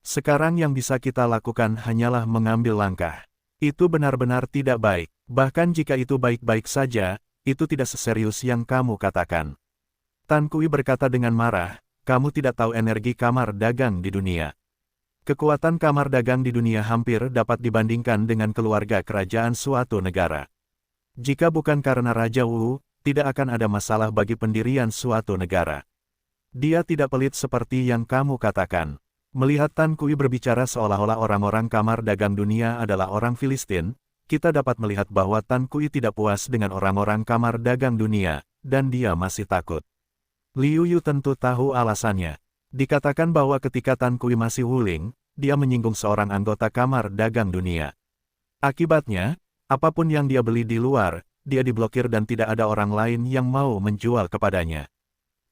Sekarang yang bisa kita lakukan hanyalah mengambil langkah. Itu benar-benar tidak baik, bahkan jika itu baik-baik saja, itu tidak seserius yang kamu katakan. Tan Kui berkata dengan marah, kamu tidak tahu energi kamar dagang di dunia. Kekuatan kamar dagang di dunia hampir dapat dibandingkan dengan keluarga kerajaan suatu negara. Jika bukan karena Raja Wu, tidak akan ada masalah bagi pendirian suatu negara. Dia tidak pelit seperti yang kamu katakan. Melihat Tan Kui berbicara seolah-olah orang-orang kamar dagang dunia adalah orang Filistin, kita dapat melihat bahwa Tan Kui tidak puas dengan orang-orang kamar dagang dunia, dan dia masih takut. Liu Yu tentu tahu alasannya. Dikatakan bahwa ketika Tan Kui masih wuling, dia menyinggung seorang anggota kamar dagang dunia. Akibatnya, apapun yang dia beli di luar, dia diblokir dan tidak ada orang lain yang mau menjual kepadanya.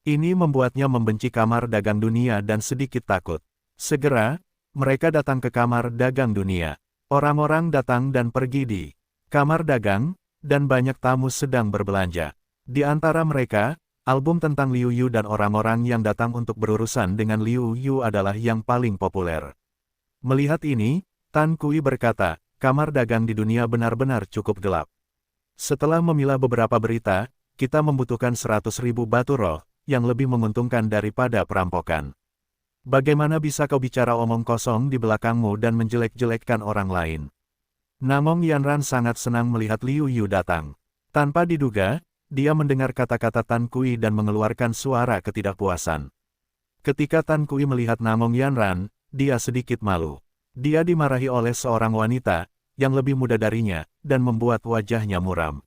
Ini membuatnya membenci kamar dagang dunia dan sedikit takut. Segera, mereka datang ke kamar dagang dunia. Orang-orang datang dan pergi di kamar dagang, dan banyak tamu sedang berbelanja. Di antara mereka, album tentang Liu Yu dan orang-orang yang datang untuk berurusan dengan Liu Yu adalah yang paling populer. Melihat ini, Tan Kui berkata, kamar dagang di dunia benar-benar cukup gelap. Setelah memilah beberapa berita, kita membutuhkan 100.000 batu roh, yang lebih menguntungkan daripada perampokan. Bagaimana bisa kau bicara omong kosong di belakangmu dan menjelek-jelekkan orang lain? Namong Yanran sangat senang melihat Liu Yu datang. Tanpa diduga, dia mendengar kata-kata Tan Kui dan mengeluarkan suara ketidakpuasan. Ketika Tan Kui melihat Namong Yanran, dia sedikit malu. Dia dimarahi oleh seorang wanita, yang lebih muda darinya, dan membuat wajahnya muram.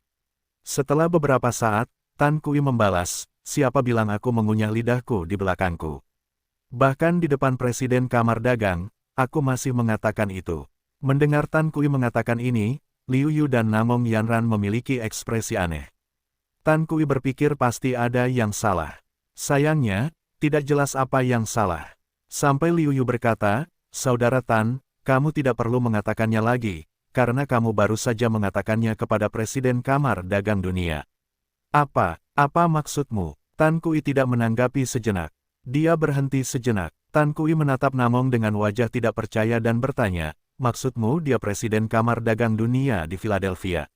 Setelah beberapa saat, Tan Kui membalas, siapa bilang aku mengunyah lidahku di belakangku. Bahkan di depan Presiden Kamar Dagang, aku masih mengatakan itu. Mendengar Tan Kui mengatakan ini, Liu Yu dan Namong Yanran memiliki ekspresi aneh. Tan Kui berpikir pasti ada yang salah. Sayangnya, tidak jelas apa yang salah. Sampai Liu Yu berkata, Saudara Tan, kamu tidak perlu mengatakannya lagi, karena kamu baru saja mengatakannya kepada Presiden Kamar Dagang Dunia. Apa maksudmu? Tan Kui tidak menanggapi sejenak. Dia berhenti sejenak. Tan Kui menatap Namong dengan wajah tidak percaya dan bertanya, maksudmu dia Presiden Kamar Dagang Dunia di Philadelphia?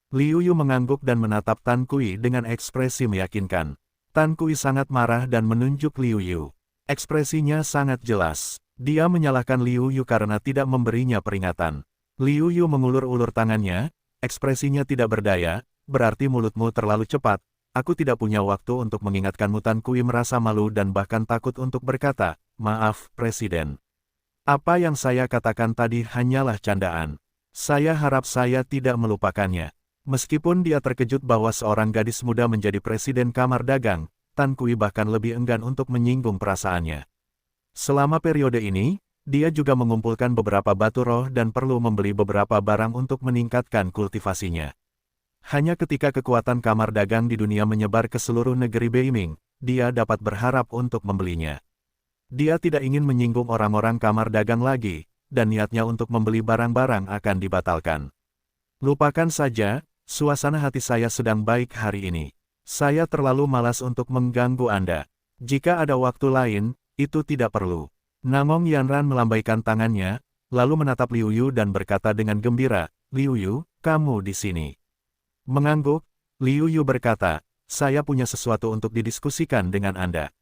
Liu Yu mengangguk dan menatap Tan Kui dengan ekspresi meyakinkan. Tan Kui sangat marah dan menunjuk Liu Yu. Ekspresinya sangat jelas. Dia menyalahkan Liu Yu karena tidak memberinya peringatan. Liu Yu mengulur-ulur tangannya, ekspresinya tidak berdaya, berarti mulutmu terlalu cepat. Aku tidak punya waktu untuk mengingatkanmu. Tan Kui merasa malu dan bahkan takut untuk berkata, maaf, Presiden. Apa yang saya katakan tadi hanyalah candaan. Saya harap saya tidak melupakannya. Meskipun dia terkejut bahwa seorang gadis muda menjadi Presiden Kamar Dagang, Tan Kui bahkan lebih enggan untuk menyinggung perasaannya. Selama periode ini, dia juga mengumpulkan beberapa batu roh dan perlu membeli beberapa barang untuk meningkatkan kultivasinya. Hanya ketika kekuatan Kamar Dagang di dunia menyebar ke seluruh negeri Beiming, dia dapat berharap untuk membelinya. Dia tidak ingin menyinggung orang-orang Kamar Dagang lagi, dan niatnya untuk membeli barang-barang akan dibatalkan. Lupakan saja, suasana hati saya sedang baik hari ini. Saya terlalu malas untuk mengganggu Anda. Jika ada waktu lain, itu tidak perlu. Namong Yanran melambaikan tangannya, lalu menatap Liu Yu dan berkata dengan gembira, Liu Yu, kamu di sini. Mengangguk, Liu Yu berkata, saya punya sesuatu untuk didiskusikan dengan Anda.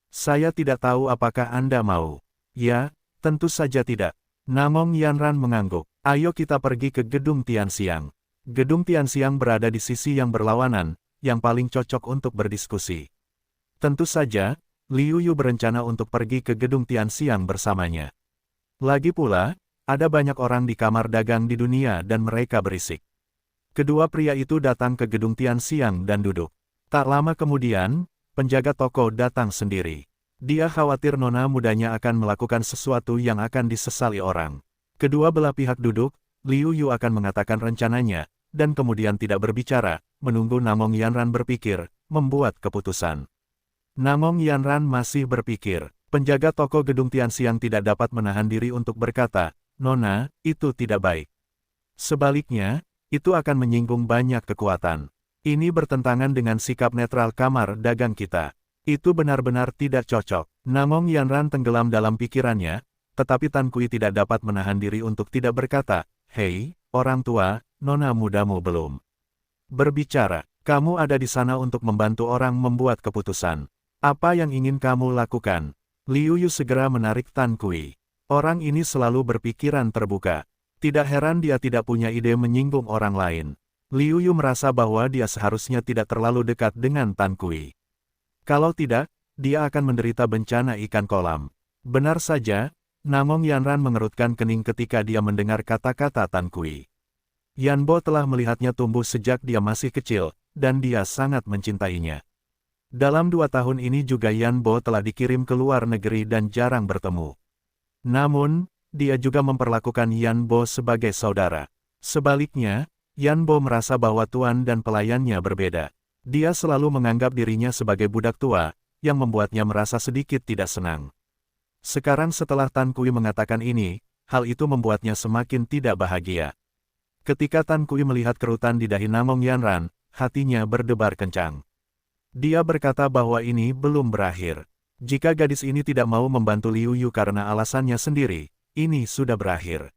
Saya tidak tahu apakah Anda mau. Ya, tentu saja tidak. Namong Yanran mengangguk. Ayo kita pergi ke Gedung Tianxiang. Gedung Tianxiang berada di sisi yang berlawanan, yang paling cocok untuk berdiskusi. Tentu saja, Liu Yu berencana untuk pergi ke Gedung Tianxiang bersamanya. Lagi pula, ada banyak orang di Kamar Dagang di dunia dan mereka berisik. Kedua pria itu datang ke Gedung Tianxiang dan duduk. Tak lama kemudian, penjaga toko datang sendiri. Dia khawatir nona mudanya akan melakukan sesuatu yang akan disesali orang. Kedua belah pihak duduk, Liu Yu akan mengatakan rencananya, dan kemudian tidak berbicara, menunggu Namong Yanran berpikir, membuat keputusan. Namong Yanran masih berpikir, penjaga toko Gedung Tianxiang tidak dapat menahan diri untuk berkata, Nona, itu tidak baik. Sebaliknya, itu akan menyinggung banyak kekuatan. Ini bertentangan dengan sikap netral Kamar Dagang kita. Itu benar-benar tidak cocok. Namong Yanran tenggelam dalam pikirannya, tetapi Tan Kui tidak dapat menahan diri untuk tidak berkata, Hei, orang tua, nona mudamu belum berbicara. Kamu ada di sana untuk membantu orang membuat keputusan. Apa yang ingin kamu lakukan? Liu Yu segera menarik Tan Kui. Orang ini selalu berpikiran terbuka. Tidak heran dia tidak punya ide menyinggung orang lain. Liu Yu merasa bahwa dia seharusnya tidak terlalu dekat dengan Tan Kui. Kalau tidak, dia akan menderita bencana ikan kolam. Benar saja, Namong Yanran mengerutkan kening ketika dia mendengar kata-kata Tan Kui. Yan Bo telah melihatnya tumbuh sejak dia masih kecil, dan dia sangat mencintainya. Dalam 2 tahun ini juga Yan Bo telah dikirim ke luar negeri dan jarang bertemu. Namun, dia juga memperlakukan Yan Bo sebagai saudara. Sebaliknya, Yan Bo merasa bahwa tuan dan pelayannya berbeda. Dia selalu menganggap dirinya sebagai budak tua, yang membuatnya merasa sedikit tidak senang. Sekarang setelah Tan Kui mengatakan ini, hal itu membuatnya semakin tidak bahagia. Ketika Tan Kui melihat kerutan di dahi Namong Yanran, hatinya berdebar kencang. Dia berkata bahwa ini belum berakhir. Jika gadis ini tidak mau membantu Liu Yu karena alasannya sendiri, ini sudah berakhir.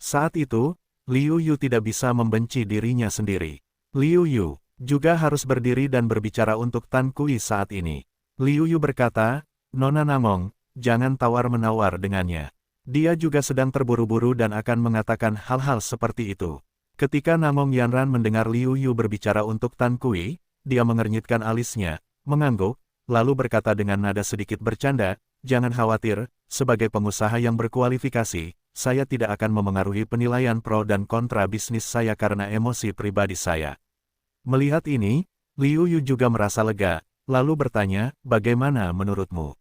Saat itu, Liu Yu tidak bisa membenci dirinya sendiri. Liu Yu juga harus berdiri dan berbicara untuk Tan Kui saat ini. Liu Yu berkata, Nona Namong, jangan tawar-menawar dengannya. Dia juga sedang terburu-buru dan akan mengatakan hal-hal seperti itu. Ketika Namong Yanran mendengar Liu Yu berbicara untuk Tan Kui, dia mengernyitkan alisnya, mengangguk, lalu berkata dengan nada sedikit bercanda, "Jangan khawatir, sebagai pengusaha yang berkualifikasi, saya tidak akan memengaruhi penilaian pro dan kontra bisnis saya karena emosi pribadi saya." Melihat ini, Liu Yu juga merasa lega, lalu bertanya, "Bagaimana menurutmu?"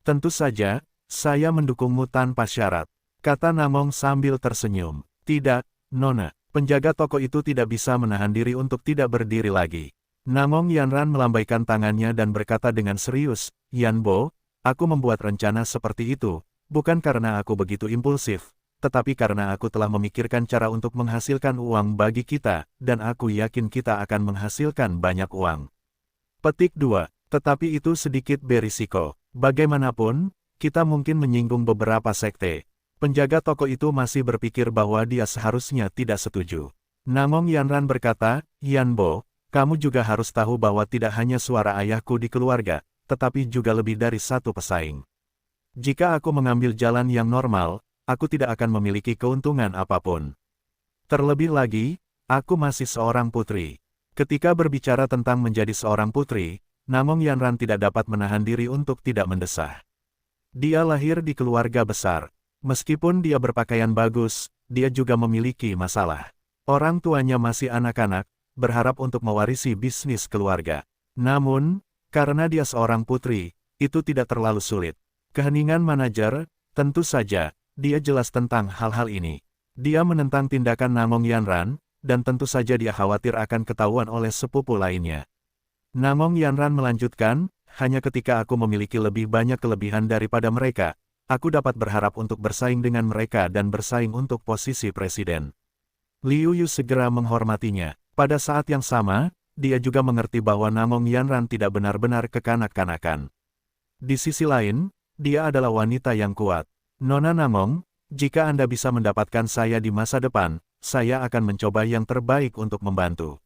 "Tentu saja, saya mendukungmu tanpa syarat," kata Namong sambil tersenyum. "Tidak, Nona." Penjaga toko itu tidak bisa menahan diri untuk tidak berdiri lagi. Namong Yanran melambaikan tangannya dan berkata dengan serius, "Yanbo, aku membuat rencana seperti itu, bukan karena aku begitu impulsif, tetapi karena aku telah memikirkan cara untuk menghasilkan uang bagi kita, dan aku yakin kita akan menghasilkan banyak uang." Petik 2. Tetapi itu sedikit berisiko. Bagaimanapun, kita mungkin menyinggung beberapa sekte. Penjaga toko itu masih berpikir bahwa dia seharusnya tidak setuju. Namong Yanran berkata, "Yanbo, kamu juga harus tahu bahwa tidak hanya suara ayahku di keluarga, tetapi juga lebih dari satu pesaing. Jika aku mengambil jalan yang normal, aku tidak akan memiliki keuntungan apapun. Terlebih lagi, aku masih seorang putri." Ketika berbicara tentang menjadi seorang putri, Namong Yanran tidak dapat menahan diri untuk tidak mendesah. Dia lahir di keluarga besar. Meskipun dia berpakaian bagus, dia juga memiliki masalah. Orang tuanya masih anak-anak, berharap untuk mewarisi bisnis keluarga. Namun, karena dia seorang putri, itu tidak terlalu sulit. Keheningan manajer, tentu saja, dia jelas tentang hal-hal ini. Dia menentang tindakan Namong Yanran, dan tentu saja dia khawatir akan ketahuan oleh sepupu lainnya. Namong Yanran melanjutkan, "Hanya ketika aku memiliki lebih banyak kelebihan daripada mereka, aku dapat berharap untuk bersaing dengan mereka dan bersaing untuk posisi presiden." Liu Yu segera menghormatinya. Pada saat yang sama, dia juga mengerti bahwa Namong Yanran tidak benar-benar kekanak-kanakan. Di sisi lain, dia adalah wanita yang kuat. "Nona Namong, jika Anda bisa mendapatkan saya di masa depan, saya akan mencoba yang terbaik untuk membantu."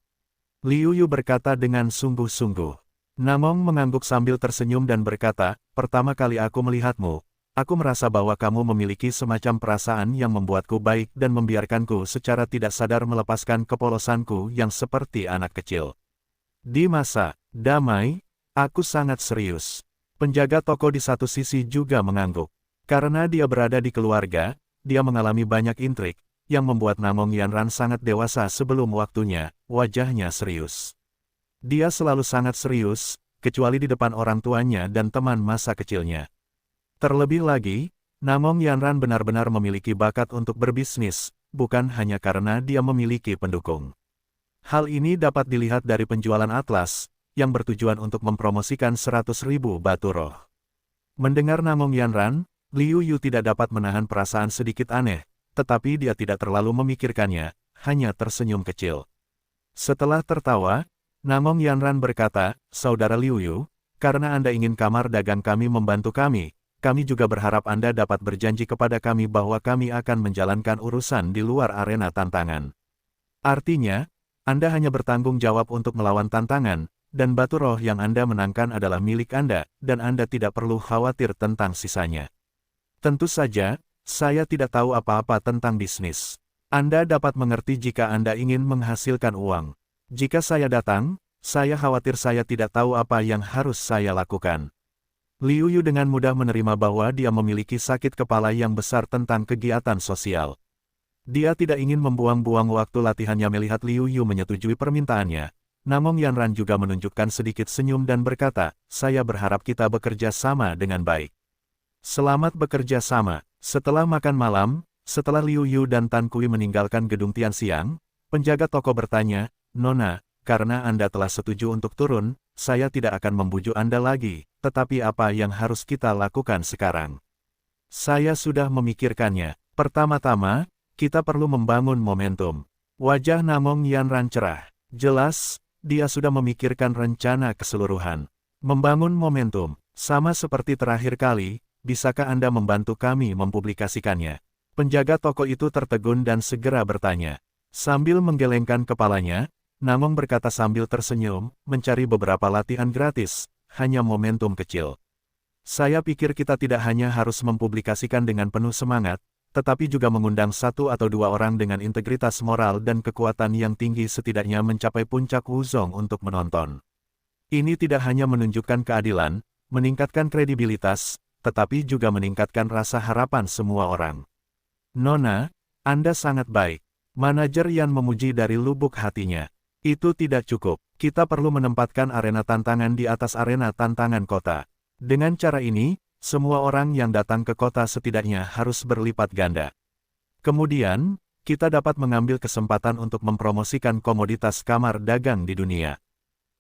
Liu Yu berkata dengan sungguh-sungguh. Namong mengangguk sambil tersenyum dan berkata, "Pertama kali aku melihatmu, aku merasa bahwa kamu memiliki semacam perasaan yang membuatku baik dan membiarkanku secara tidak sadar melepaskan kepolosanku yang seperti anak kecil. Di masa damai, aku sangat serius." Penjaga toko di satu sisi juga mengangguk. Karena dia berada di keluarga, dia mengalami banyak intrik, yang membuat Namong Yanran sangat dewasa sebelum waktunya, wajahnya serius. Dia selalu sangat serius, kecuali di depan orang tuanya dan teman masa kecilnya. Terlebih lagi, Namong Yanran benar-benar memiliki bakat untuk berbisnis, bukan hanya karena dia memiliki pendukung. Hal ini dapat dilihat dari penjualan atlas, yang bertujuan untuk mempromosikan 100.000 batu roh. Mendengar Namong Yanran, Liu Yu tidak dapat menahan perasaan sedikit aneh, tetapi dia tidak terlalu memikirkannya, hanya tersenyum kecil. Setelah tertawa, Namong Yanran berkata, "Saudara Liu Yu, karena Anda ingin kamar dagang kami membantu kami juga berharap Anda dapat berjanji kepada kami bahwa kami akan menjalankan urusan di luar arena tantangan. Artinya, Anda hanya bertanggung jawab untuk melawan tantangan, dan batu roh yang Anda menangkan adalah milik Anda, dan Anda tidak perlu khawatir tentang sisanya. Tentu saja, saya tidak tahu apa-apa tentang bisnis. Anda dapat mengerti jika Anda ingin menghasilkan uang. Jika saya datang, saya khawatir saya tidak tahu apa yang harus saya lakukan." Liu Yu dengan mudah menerima bahwa dia memiliki sakit kepala yang besar tentang kegiatan sosial. Dia tidak ingin membuang-buang waktu latihannya. Melihat Liu Yu menyetujui permintaannya, Namong Yanran juga menunjukkan sedikit senyum dan berkata, "Saya berharap kita bekerja sama dengan baik." "Selamat bekerja sama." Setelah makan malam, setelah Liu Yu dan Tan Kui meninggalkan gedung Tianxiang, penjaga toko bertanya, "Nona, karena Anda telah setuju untuk turun, saya tidak akan membujuk Anda lagi, tetapi apa yang harus kita lakukan sekarang?" "Saya sudah memikirkannya. Pertama-tama, kita perlu membangun momentum." Wajah Namong Yanran cerah. Jelas, dia sudah memikirkan rencana keseluruhan. "Membangun momentum, sama seperti terakhir kali, bisakah Anda membantu kami mempublikasikannya?" Penjaga toko itu tertegun dan segera bertanya. Sambil menggelengkan kepalanya, Namong berkata sambil tersenyum, "Mencari beberapa latihan gratis, hanya momentum kecil. Saya pikir kita tidak hanya harus mempublikasikan dengan penuh semangat, tetapi juga mengundang 1 atau 2 orang dengan integritas moral dan kekuatan yang tinggi setidaknya mencapai puncak Wuzong untuk menonton." Ini tidak hanya menunjukkan keadilan, meningkatkan kredibilitas, tetapi juga meningkatkan rasa harapan semua orang. Nona, Anda sangat baik. Manajer Yan memuji dari lubuk hatinya. Itu tidak cukup. Kita perlu menempatkan arena tantangan di atas arena tantangan kota. Dengan cara ini, semua orang yang datang ke kota setidaknya harus berlipat ganda. Kemudian, kita dapat mengambil kesempatan untuk mempromosikan komoditas kamar dagang di dunia.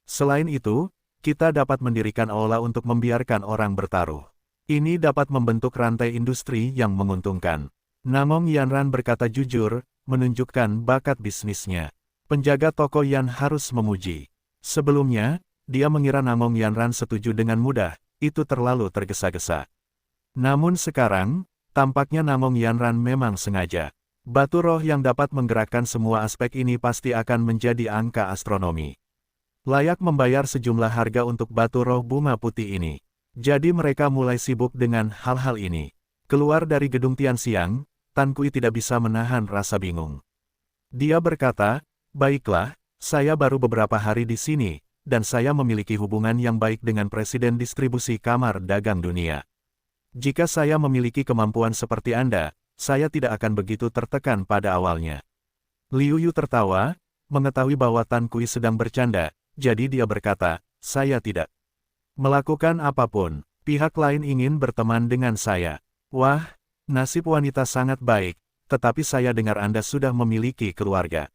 Selain itu, kita dapat mendirikan aula untuk membiarkan orang bertaruh. Ini dapat membentuk rantai industri yang menguntungkan. Namong Yanran berkata jujur, menunjukkan bakat bisnisnya. Penjaga toko Yan harus memuji. Sebelumnya, dia mengira Namong Yanran setuju dengan mudah, itu terlalu tergesa-gesa. Namun sekarang, tampaknya Namong Yanran memang sengaja. Batu roh yang dapat menggerakkan semua aspek ini pasti akan menjadi angka astronomi. Layak membayar sejumlah harga untuk batu roh bunga putih ini. Jadi mereka mulai sibuk dengan hal-hal ini. Keluar dari gedung Tianxiang, Tan Kui tidak bisa menahan rasa bingung. Dia berkata, baiklah, saya baru beberapa hari di sini, dan saya memiliki hubungan yang baik dengan Presiden Distribusi Kamar Dagang Dunia. Jika saya memiliki kemampuan seperti Anda, saya tidak akan begitu tertekan pada awalnya. Liu Yu tertawa, mengetahui bahwa Tan Kui sedang bercanda, jadi dia berkata, saya tidak melakukan apapun. Pihak lain ingin berteman dengan saya. Wah, nasib wanita sangat baik, tetapi saya dengar Anda sudah memiliki keluarga.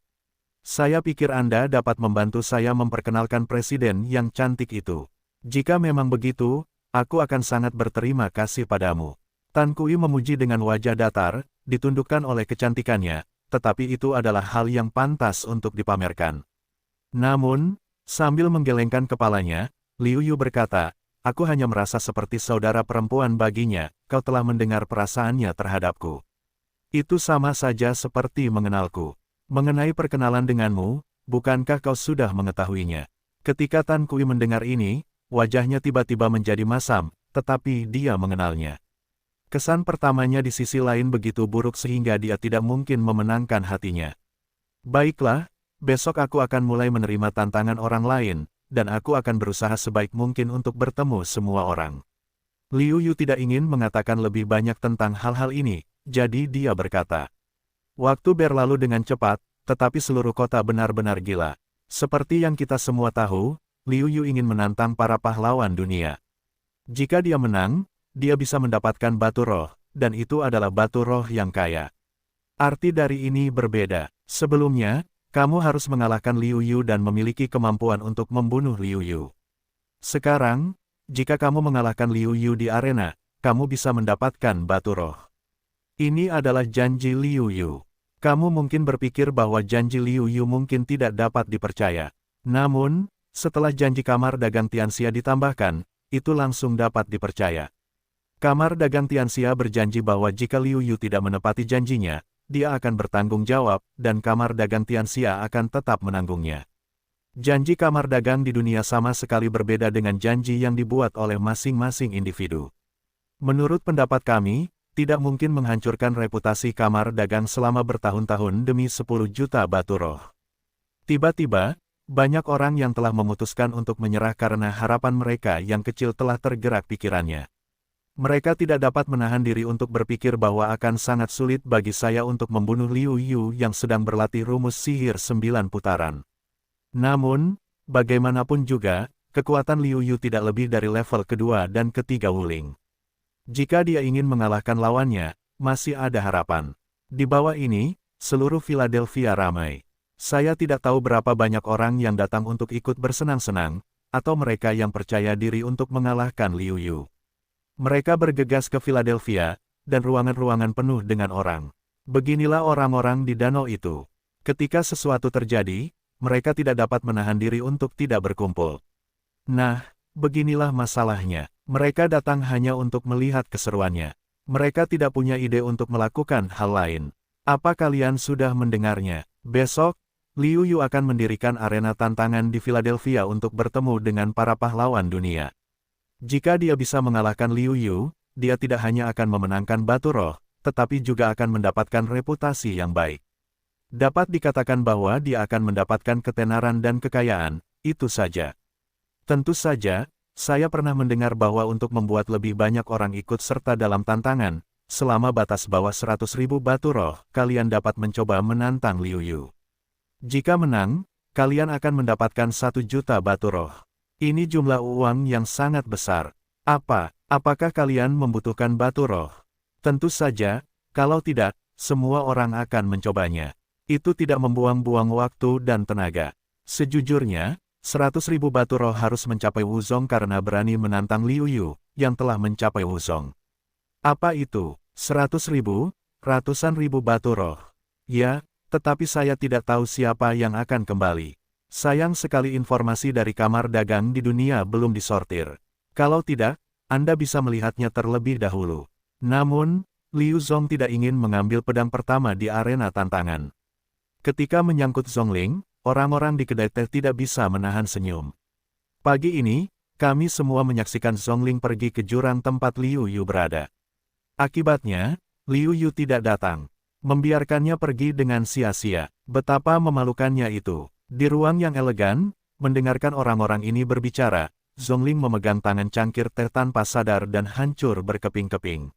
Saya pikir Anda dapat membantu saya memperkenalkan presiden yang cantik itu. Jika memang begitu, aku akan sangat berterima kasih padamu. Tan Kui memuji dengan wajah datar, ditundukkan oleh kecantikannya, tetapi itu adalah hal yang pantas untuk dipamerkan. Namun, sambil menggelengkan kepalanya, Liu Yu berkata, aku hanya merasa seperti saudara perempuan baginya, kau telah mendengar perasaannya terhadapku. Itu sama saja seperti mengenalku. Mengenai perkenalan denganmu, bukankah kau sudah mengetahuinya? Ketika Tan Kui mendengar ini, wajahnya tiba-tiba menjadi masam, tetapi dia mengenalnya. Kesan pertamanya di sisi lain begitu buruk sehingga dia tidak mungkin memenangkan hatinya. Baiklah, besok aku akan mulai menerima tantangan orang lain, dan aku akan berusaha sebaik mungkin untuk bertemu semua orang. Liu Yu tidak ingin mengatakan lebih banyak tentang hal-hal ini, jadi dia berkata. Waktu berlalu dengan cepat, tetapi seluruh kota benar-benar gila. Seperti yang kita semua tahu, Liu Yu ingin menantang para pahlawan dunia. Jika dia menang, dia bisa mendapatkan batu roh, dan itu adalah batu roh yang kaya. Arti dari ini berbeda. Sebelumnya, kamu harus mengalahkan Liu Yu dan memiliki kemampuan untuk membunuh Liu Yu. Sekarang, jika kamu mengalahkan Liu Yu di arena, kamu bisa mendapatkan batu roh. Ini adalah janji Liu Yu. Kamu mungkin berpikir bahwa janji Liu Yu mungkin tidak dapat dipercaya. Namun, setelah janji kamar dagang Tianxia ditambahkan, itu langsung dapat dipercaya. Kamar dagang Tianxia berjanji bahwa jika Liu Yu tidak menepati janjinya, dia akan bertanggung jawab, dan kamar dagang Tianxia akan tetap menanggungnya. Janji kamar dagang di dunia sama sekali berbeda dengan janji yang dibuat oleh masing-masing individu. Menurut pendapat kami, tidak mungkin menghancurkan reputasi kamar dagang selama bertahun-tahun demi 10 juta batu roh. Tiba-tiba, banyak orang yang telah memutuskan untuk menyerah karena harapan mereka yang kecil telah tergerak pikirannya. Mereka tidak dapat menahan diri untuk berpikir bahwa akan sangat sulit bagi saya untuk membunuh Liu Yu yang sedang berlatih rumus sihir 9 putaran. Namun, bagaimanapun juga, kekuatan Liu Yu tidak lebih dari level kedua dan ketiga Wuling. Jika dia ingin mengalahkan lawannya, masih ada harapan. Di bawah ini, seluruh Philadelphia ramai. Saya tidak tahu berapa banyak orang yang datang untuk ikut bersenang-senang, atau mereka yang percaya diri untuk mengalahkan Liu Yu. Mereka bergegas ke Philadelphia, dan ruangan-ruangan penuh dengan orang. Beginilah orang-orang di danau itu. Ketika sesuatu terjadi, mereka tidak dapat menahan diri untuk tidak berkumpul. Nah, beginilah masalahnya. Mereka datang hanya untuk melihat keseruannya. Mereka tidak punya ide untuk melakukan hal lain. Apa kalian sudah mendengarnya? Besok, Liu Yu akan mendirikan arena tantangan di Philadelphia untuk bertemu dengan para pahlawan dunia. Jika dia bisa mengalahkan Liu Yu, dia tidak hanya akan memenangkan batu roh, tetapi juga akan mendapatkan reputasi yang baik. Dapat dikatakan bahwa dia akan mendapatkan ketenaran dan kekayaan, itu saja. Tentu saja, saya pernah mendengar bahwa untuk membuat lebih banyak orang ikut serta dalam tantangan, selama batas bawah 100.000 batu roh, kalian dapat mencoba menantang Liu Yu. Jika menang, kalian akan mendapatkan 1 juta batu roh. Ini jumlah uang yang sangat besar. Apakah kalian membutuhkan batu roh? Tentu saja, kalau tidak, semua orang akan mencobanya. Itu tidak membuang-buang waktu dan tenaga. Sejujurnya, 100.000 batu roh harus mencapai Wuzong karena berani menantang Liu Yu, yang telah mencapai Wuzong. Apa itu? 100.000? Ratusan ribu batu roh. Ya, tetapi saya tidak tahu siapa yang akan kembali. Sayang sekali informasi dari kamar dagang di dunia belum disortir. Kalau tidak, Anda bisa melihatnya terlebih dahulu. Namun, Liu Zong tidak ingin mengambil pedang pertama di arena tantangan. Ketika menyangkut Zhongling, orang-orang di kedai teh tidak bisa menahan senyum. Pagi ini, kami semua menyaksikan Zhongling pergi ke jurang tempat Liu Yu berada. Akibatnya, Liu Yu tidak datang. Membiarkannya pergi dengan sia-sia. Betapa memalukannya itu. Di ruang yang elegan, mendengarkan orang-orang ini berbicara, Zhongling memegang tangan cangkir teh tanpa sadar dan hancur berkeping-keping.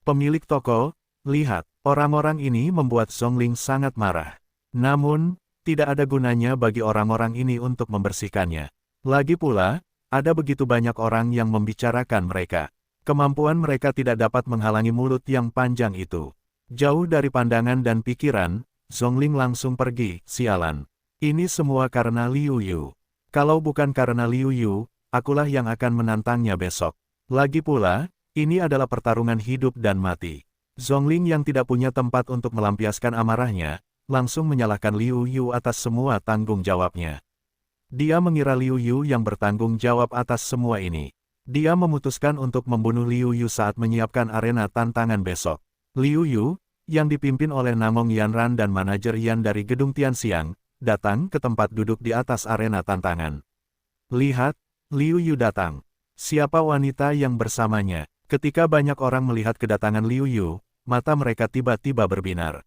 Pemilik toko, lihat, orang-orang ini membuat Zhongling sangat marah. Namun, tidak ada gunanya bagi orang-orang ini untuk membersihkannya. Lagi pula, ada begitu banyak orang yang membicarakan mereka. Kemampuan mereka tidak dapat menghalangi mulut yang panjang itu. Jauh dari pandangan dan pikiran, Zhongling langsung pergi, sialan. Ini semua karena Liu Yu. Kalau bukan karena Liu Yu, akulah yang akan menantangnya besok. Lagi pula, ini adalah pertarungan hidup dan mati. Zhongling yang tidak punya tempat untuk melampiaskan amarahnya, langsung menyalahkan Liu Yu atas semua tanggung jawabnya. Dia mengira Liu Yu yang bertanggung jawab atas semua ini. Dia memutuskan untuk membunuh Liu Yu saat menyiapkan arena tantangan besok. Liu Yu, yang dipimpin oleh Namong Yanran dan manajer Yan dari Gedung Tianxiang, datang ke tempat duduk di atas arena tantangan. Lihat, Liu Yu datang. Siapa wanita yang bersamanya? Ketika banyak orang melihat kedatangan Liu Yu, mata mereka tiba-tiba berbinar.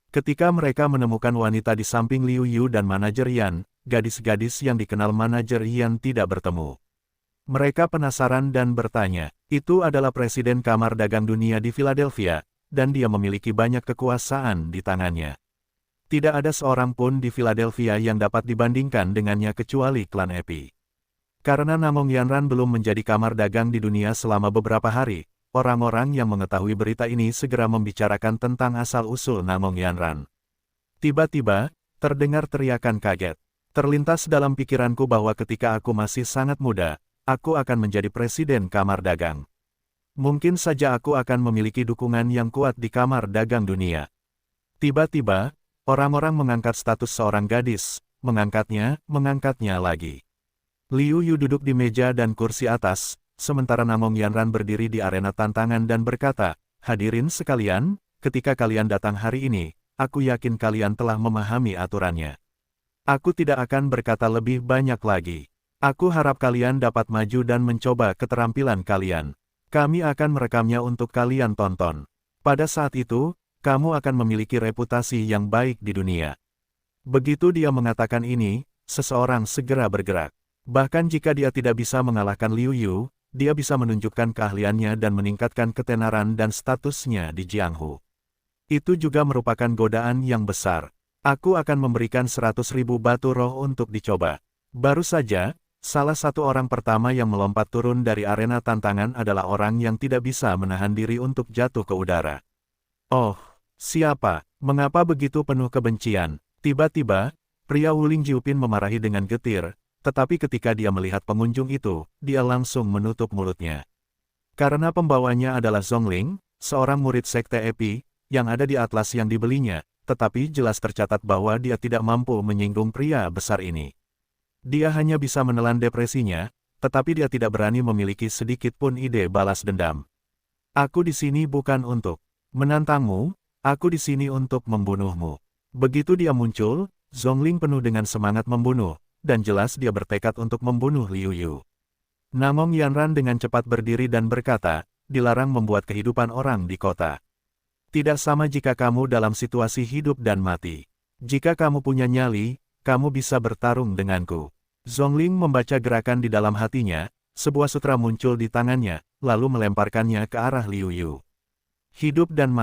Ketika mereka menemukan wanita di samping Liu Yu dan manajer Yan, gadis-gadis yang dikenal manajer Yan tidak bertemu. Mereka penasaran dan bertanya, itu adalah Presiden Kamar Dagang Dunia di Philadelphia, dan dia memiliki banyak kekuasaan di tangannya. Tidak ada seorang pun di Philadelphia yang dapat dibandingkan dengannya kecuali klan Epi. Karena Namong Yanran belum menjadi kamar dagang di dunia selama beberapa hari, orang-orang yang mengetahui berita ini segera membicarakan tentang asal-usul Namong Yanran. Tiba-tiba, terdengar teriakan kaget. Terlintas dalam pikiranku bahwa ketika aku masih sangat muda, aku akan menjadi presiden kamar dagang. Mungkin saja aku akan memiliki dukungan yang kuat di kamar dagang dunia. Tiba-tiba, orang-orang mengangkat status seorang gadis, mengangkatnya lagi. Liu Yu duduk di meja dan kursi atas, sementara Namong Yanran berdiri di arena tantangan dan berkata, hadirin sekalian, ketika kalian datang hari ini, aku yakin kalian telah memahami aturannya. Aku tidak akan berkata lebih banyak lagi. Aku harap kalian dapat maju dan mencoba keterampilan kalian. Kami akan merekamnya untuk kalian tonton. Pada saat itu, kamu akan memiliki reputasi yang baik di dunia. Begitu dia mengatakan ini, seseorang segera bergerak. Bahkan jika dia tidak bisa mengalahkan Liu Yu, dia bisa menunjukkan keahliannya dan meningkatkan ketenaran dan statusnya di Jianghu. Itu juga merupakan godaan yang besar. Aku akan memberikan 100.000 batu roh untuk dicoba. Baru saja, salah satu orang pertama yang melompat turun dari arena tantangan adalah orang yang tidak bisa menahan diri untuk jatuh ke udara. Oh, siapa? Mengapa begitu penuh kebencian? Tiba-tiba, pria Wuling Jiupin memarahi dengan getir. Tetapi ketika dia melihat pengunjung itu, dia langsung menutup mulutnya. Karena pembawanya adalah Zhongling, seorang murid sekte Epi, yang ada di atlas yang dibelinya, tetapi jelas tercatat bahwa dia tidak mampu menyinggung pria besar ini. Dia hanya bisa menelan depresinya, tetapi dia tidak berani memiliki sedikit pun ide balas dendam. Aku di sini bukan untuk menantangmu, aku di sini untuk membunuhmu. Begitu dia muncul, Zhongling penuh dengan semangat membunuh. Dan jelas dia bertekad untuk membunuh Liu Yu. Namong Yanran dengan cepat berdiri dan berkata, dilarang membuat kehidupan orang di kota. Tidak sama jika kamu dalam situasi hidup dan mati. Jika kamu punya nyali, kamu bisa bertarung denganku. Zhongling membaca gerakan di dalam hatinya, sebuah sutra muncul di tangannya, lalu melemparkannya ke arah Liu Yu. Hidup dan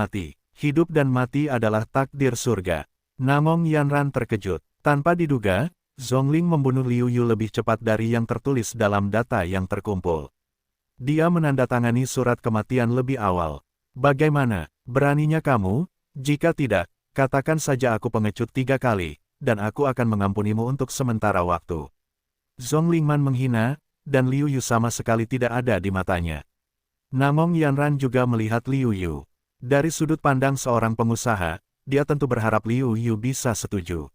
mati adalah takdir surga. Namong Yanran terkejut. Tanpa diduga, Zhongling membunuh Liu Yu lebih cepat dari yang tertulis dalam data yang terkumpul. Dia menandatangani surat kematian lebih awal. Bagaimana, beraninya kamu? Jika tidak, katakan saja aku pengecut 3 kali, dan aku akan mengampunimu untuk sementara waktu. Zonglingman menghina, dan Liu Yu sama sekali tidak ada di matanya. Namong Yanran juga melihat Liu Yu. Dari sudut pandang seorang pengusaha, dia tentu berharap Liu Yu bisa setuju.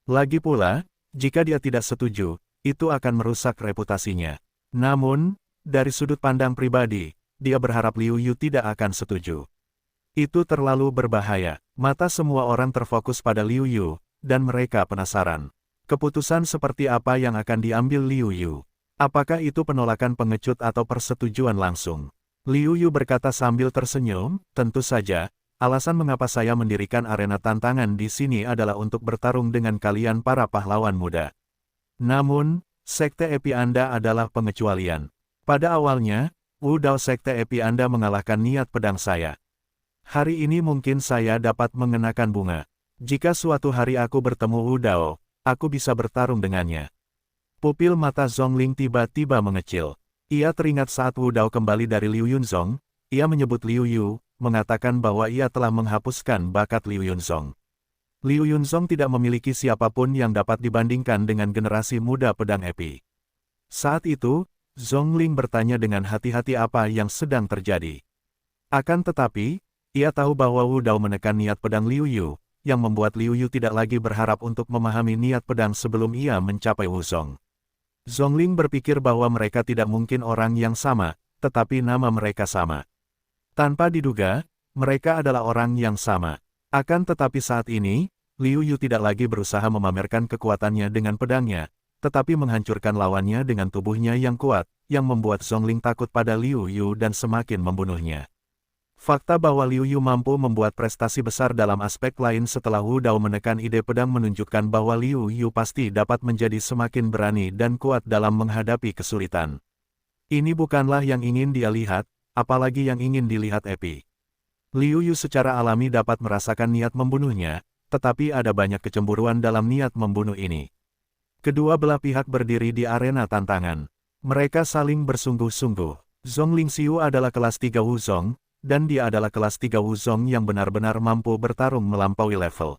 Lagi pula, jika dia tidak setuju, itu akan merusak reputasinya. Namun, dari sudut pandang pribadi, dia berharap Liu Yu tidak akan setuju. Itu terlalu berbahaya. Mata semua orang terfokus pada Liu Yu, dan mereka penasaran. Keputusan seperti apa yang akan diambil Liu Yu? Apakah itu penolakan pengecut atau persetujuan langsung? Liu Yu berkata sambil tersenyum, tentu saja, alasan mengapa saya mendirikan arena tantangan di sini adalah untuk bertarung dengan kalian para pahlawan muda. Namun, Sekte Epi Anda adalah pengecualian. Pada awalnya, Wu Dao Sekte Epi Anda mengalahkan niat pedang saya. Hari ini mungkin saya dapat mengenakan bunga. Jika suatu hari aku bertemu Wu Dao, aku bisa bertarung dengannya. Pupil mata Zhongling tiba-tiba mengecil. Ia teringat saat Wu Dao kembali dari Liu Yunzong, ia menyebut Liu Yu, mengatakan bahwa ia telah menghapuskan bakat Liu Yunzong. Liu Yunzong tidak memiliki siapapun yang dapat dibandingkan dengan generasi muda pedang Epi. Saat itu, Zhongling bertanya dengan hati-hati apa yang sedang terjadi. Akan tetapi, ia tahu bahwa Wu Dao menekan niat pedang Liu Yu, yang membuat Liu Yu tidak lagi berharap untuk memahami niat pedang sebelum ia mencapai Wuzong. Zhongling berpikir bahwa mereka tidak mungkin orang yang sama, tetapi nama mereka sama. Tanpa diduga, mereka adalah orang yang sama. Akan tetapi saat ini, Liu Yu tidak lagi berusaha memamerkan kekuatannya dengan pedangnya, tetapi menghancurkan lawannya dengan tubuhnya yang kuat, yang membuat Zhongling takut pada Liu Yu dan semakin membunuhnya. Fakta bahwa Liu Yu mampu membuat prestasi besar dalam aspek lain setelah Wu Dao menekan ide pedang menunjukkan bahwa Liu Yu pasti dapat menjadi semakin berani dan kuat dalam menghadapi kesulitan. Ini bukanlah yang ingin dia lihat, apalagi yang ingin dilihat Epi. Liu Yu secara alami dapat merasakan niat membunuhnya, tetapi ada banyak kecemburuan dalam niat membunuh ini. Kedua belah pihak berdiri di arena tantangan. Mereka saling bersungguh-sungguh. Zhongling Xiu adalah kelas 3 Wuzong, dan dia adalah kelas 3 Wuzong yang benar-benar mampu bertarung melampaui level.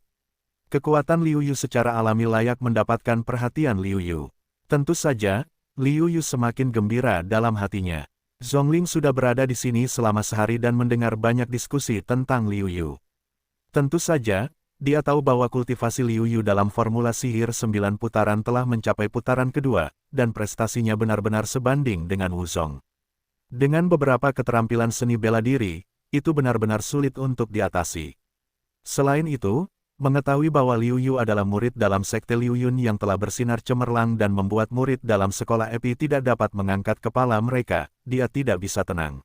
Kekuatan Liu Yu secara alami layak mendapatkan perhatian Liu Yu. Tentu saja, Liu Yu semakin gembira dalam hatinya. Zhongling sudah berada di sini selama sehari dan mendengar banyak diskusi tentang Liu Yu. Tentu saja, dia tahu bahwa kultivasi Liu Yu dalam formula sihir 9 putaran telah mencapai putaran kedua, dan prestasinya benar-benar sebanding dengan Wuzong. Dengan beberapa keterampilan seni bela diri, itu benar-benar sulit untuk diatasi. Selain itu, mengetahui bahwa Liu Yu adalah murid dalam sekte Liu Yun yang telah bersinar cemerlang dan membuat murid dalam sekolah Epi tidak dapat mengangkat kepala mereka, dia tidak bisa tenang.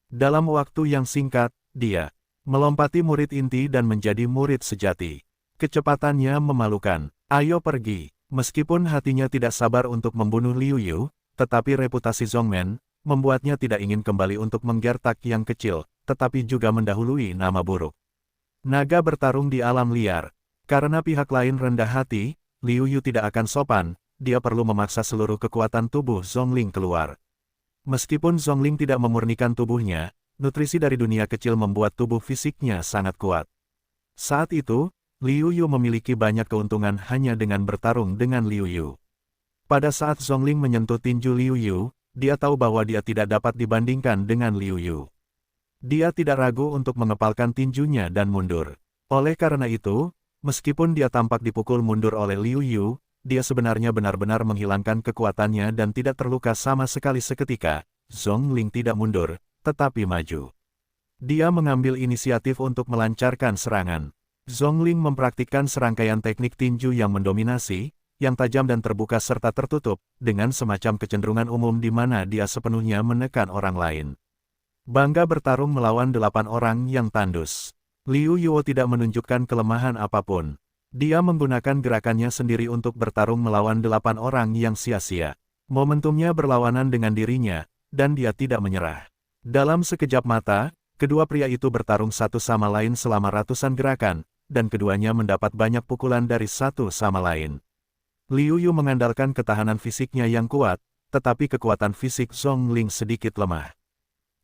Dalam waktu yang singkat, dia melompati murid inti dan menjadi murid sejati. Kecepatannya memalukan. Ayo pergi. Meskipun hatinya tidak sabar untuk membunuh Liu Yu, tetapi reputasi Zhongmen membuatnya tidak ingin kembali untuk menggertak yang kecil, tetapi juga mendahului nama buruk. Naga bertarung di alam liar. Karena pihak lain rendah hati, Liu Yu tidak akan sopan, dia perlu memaksa seluruh kekuatan tubuh Zhongling keluar. Meskipun Zhongling tidak memurnikan tubuhnya, nutrisi dari dunia kecil membuat tubuh fisiknya sangat kuat. Saat itu, Liu Yu memiliki banyak keuntungan hanya dengan bertarung dengan Liu Yu. Pada saat Zhongling menyentuh tinju Liu Yu, dia tahu bahwa dia tidak dapat dibandingkan dengan Liu Yu. Dia tidak ragu untuk mengepalkan tinjunya dan mundur. Oleh karena itu, meskipun dia tampak dipukul mundur oleh Liu Yu, dia sebenarnya benar-benar menghilangkan kekuatannya dan tidak terluka sama sekali seketika. Zhongling tidak mundur, tetapi maju. Dia mengambil inisiatif untuk melancarkan serangan. Zhongling mempraktikkan serangkaian teknik tinju yang mendominasi, yang tajam dan terbuka serta tertutup, dengan semacam kecenderungan umum di mana dia sepenuhnya menekan orang lain. Bangga bertarung melawan 8 orang yang tandus. Liu Yu tidak menunjukkan kelemahan apapun. Dia menggunakan gerakannya sendiri untuk bertarung melawan 8 orang yang sia-sia. Momentumnya berlawanan dengan dirinya, dan dia tidak menyerah. Dalam sekejap mata, kedua pria itu bertarung satu sama lain selama ratusan gerakan, dan keduanya mendapat banyak pukulan dari satu sama lain. Liu Yu mengandalkan ketahanan fisiknya yang kuat, tetapi kekuatan fisik Zhongling sedikit lemah.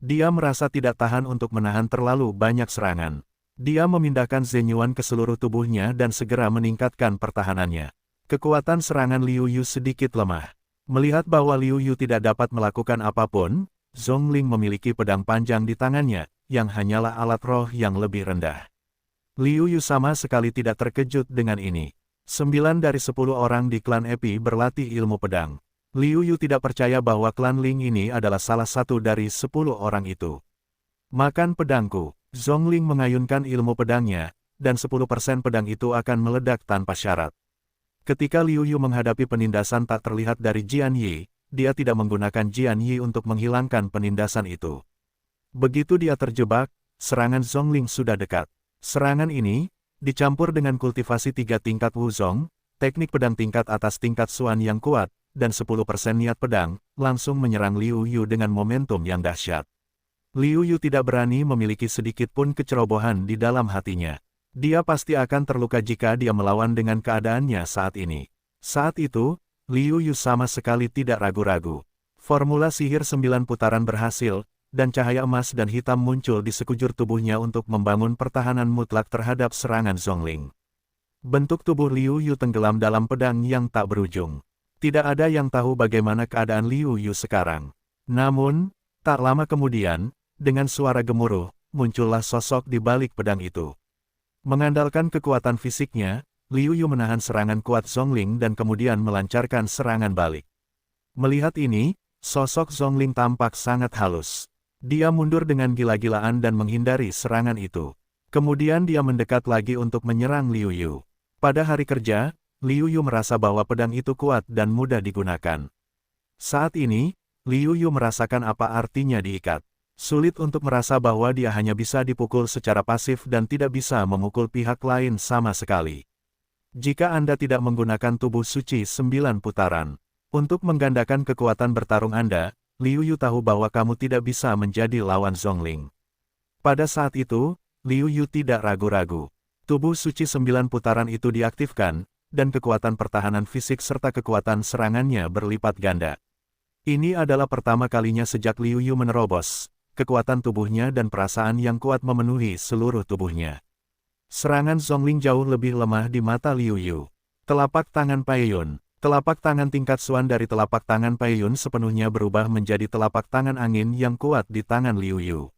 Dia merasa tidak tahan untuk menahan terlalu banyak serangan. Dia memindahkan Zhen Yuan ke seluruh tubuhnya dan segera meningkatkan pertahanannya. Kekuatan serangan Liu Yu sedikit lemah. Melihat bahwa Liu Yu tidak dapat melakukan apapun, Zhongling memiliki pedang panjang di tangannya, yang hanyalah alat roh yang lebih rendah. Liu Yu sama sekali tidak terkejut dengan ini. 9 dari 10 orang di klan Epi berlatih ilmu pedang. Liu Yu tidak percaya bahwa klan Ling ini adalah salah satu dari 10 orang itu. Makan pedangku. Zhongling mengayunkan ilmu pedangnya, dan 10% pedang itu akan meledak tanpa syarat. Ketika Liu Yu menghadapi penindasan tak terlihat dari Jian Yi, dia tidak menggunakan Jian Yi untuk menghilangkan penindasan itu. Begitu dia terjebak, serangan Zhongling sudah dekat. Serangan ini, dicampur dengan kultivasi 3 tingkat Wuzong, teknik pedang tingkat atas tingkat Xuan yang kuat, dan 10% niat pedang, langsung menyerang Liu Yu dengan momentum yang dahsyat. Liu Yu tidak berani memiliki sedikit pun kecerobohan di dalam hatinya. Dia pasti akan terluka jika dia melawan dengan keadaannya saat ini. Saat itu, Liu Yu sama sekali tidak ragu-ragu. Formula sihir 9 putaran berhasil, dan cahaya emas dan hitam muncul di sekujur tubuhnya untuk membangun pertahanan mutlak terhadap serangan Zhongling. Bentuk tubuh Liu Yu tenggelam dalam pedang yang tak berujung. Tidak ada yang tahu bagaimana keadaan Liu Yu sekarang. Namun, tak lama kemudian, dengan suara gemuruh, muncullah sosok di balik pedang itu. Mengandalkan kekuatan fisiknya, Liu Yu menahan serangan kuat Zhongling dan kemudian melancarkan serangan balik. Melihat ini, sosok Zhongling tampak sangat halus. Dia mundur dengan gila-gilaan dan menghindari serangan itu. Kemudian dia mendekat lagi untuk menyerang Liu Yu. Pada hari kerja, Liu Yu merasa bahwa pedang itu kuat dan mudah digunakan. Saat ini, Liu Yu merasakan apa artinya diikat. Sulit untuk merasa bahwa dia hanya bisa dipukul secara pasif dan tidak bisa memukul pihak lain sama sekali. Jika Anda tidak menggunakan tubuh suci 9 putaran, untuk menggandakan kekuatan bertarung Anda, Liu Yu tahu bahwa kamu tidak bisa menjadi lawan Zhongling. Pada saat itu, Liu Yu tidak ragu-ragu. Tubuh suci 9 putaran itu diaktifkan, dan kekuatan pertahanan fisik serta kekuatan serangannya berlipat ganda. Ini adalah pertama kalinya sejak Liu Yu menerobos. Kekuatan tubuhnya dan perasaan yang kuat memenuhi seluruh tubuhnya. Serangan Zhongling jauh lebih lemah di mata Liu Yu. Telapak tangan Paiyun. Telapak tangan tingkat Xuan dari telapak tangan Paiyun sepenuhnya berubah menjadi telapak tangan angin yang kuat di tangan Liu Yu.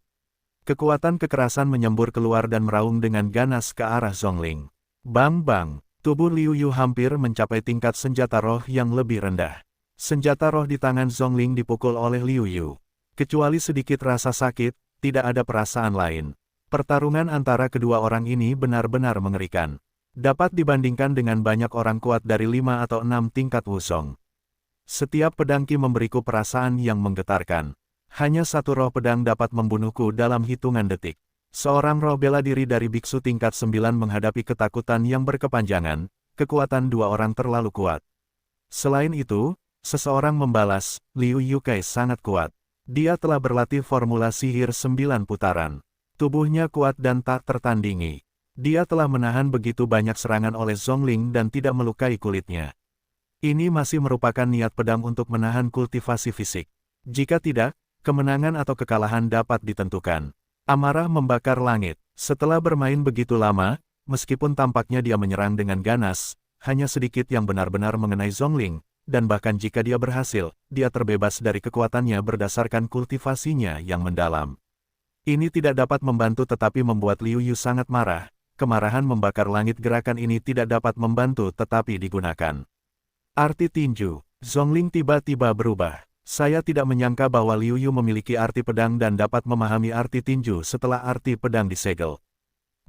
Kekuatan kekerasan menyembur keluar dan meraung dengan ganas ke arah Zhongling. Bang-bang, tubuh Liu Yu hampir mencapai tingkat senjata roh yang lebih rendah. Senjata roh di tangan Zhongling dipukul oleh Liu Yu. Kecuali sedikit rasa sakit, tidak ada perasaan lain. Pertarungan antara kedua orang ini benar-benar mengerikan. Dapat dibandingkan dengan banyak orang kuat dari 5 atau 6 tingkat Wuzong. Setiap pedang Qi memberiku perasaan yang menggetarkan. Hanya satu roh pedang dapat membunuhku dalam hitungan detik. Seorang roh bela diri dari biksu tingkat 9 menghadapi ketakutan yang berkepanjangan, kekuatan dua orang terlalu kuat. Selain itu, seseorang membalas, Liu Yukai sangat kuat. Dia telah berlatih formula sihir 9 putaran. Tubuhnya kuat dan tak tertandingi. Dia telah menahan begitu banyak serangan oleh Zhongling dan tidak melukai kulitnya. Ini masih merupakan niat pedang untuk menahan kultivasi fisik. Jika tidak, kemenangan atau kekalahan dapat ditentukan. Amarah membakar langit. Setelah bermain begitu lama, meskipun tampaknya dia menyerang dengan ganas, hanya sedikit yang benar-benar mengenai Zhongling. Dan bahkan jika dia berhasil, dia terbebas dari kekuatannya berdasarkan kultivasinya yang mendalam. Ini tidak dapat membantu tetapi membuat Liu Yu sangat marah. Kemarahan membakar langit. Gerakan ini tidak dapat membantu tetapi digunakan. Arti tinju. Zhongling tiba-tiba berubah. Saya tidak menyangka bahwa Liu Yu memiliki arti pedang dan dapat memahami arti tinju setelah arti pedang disegel.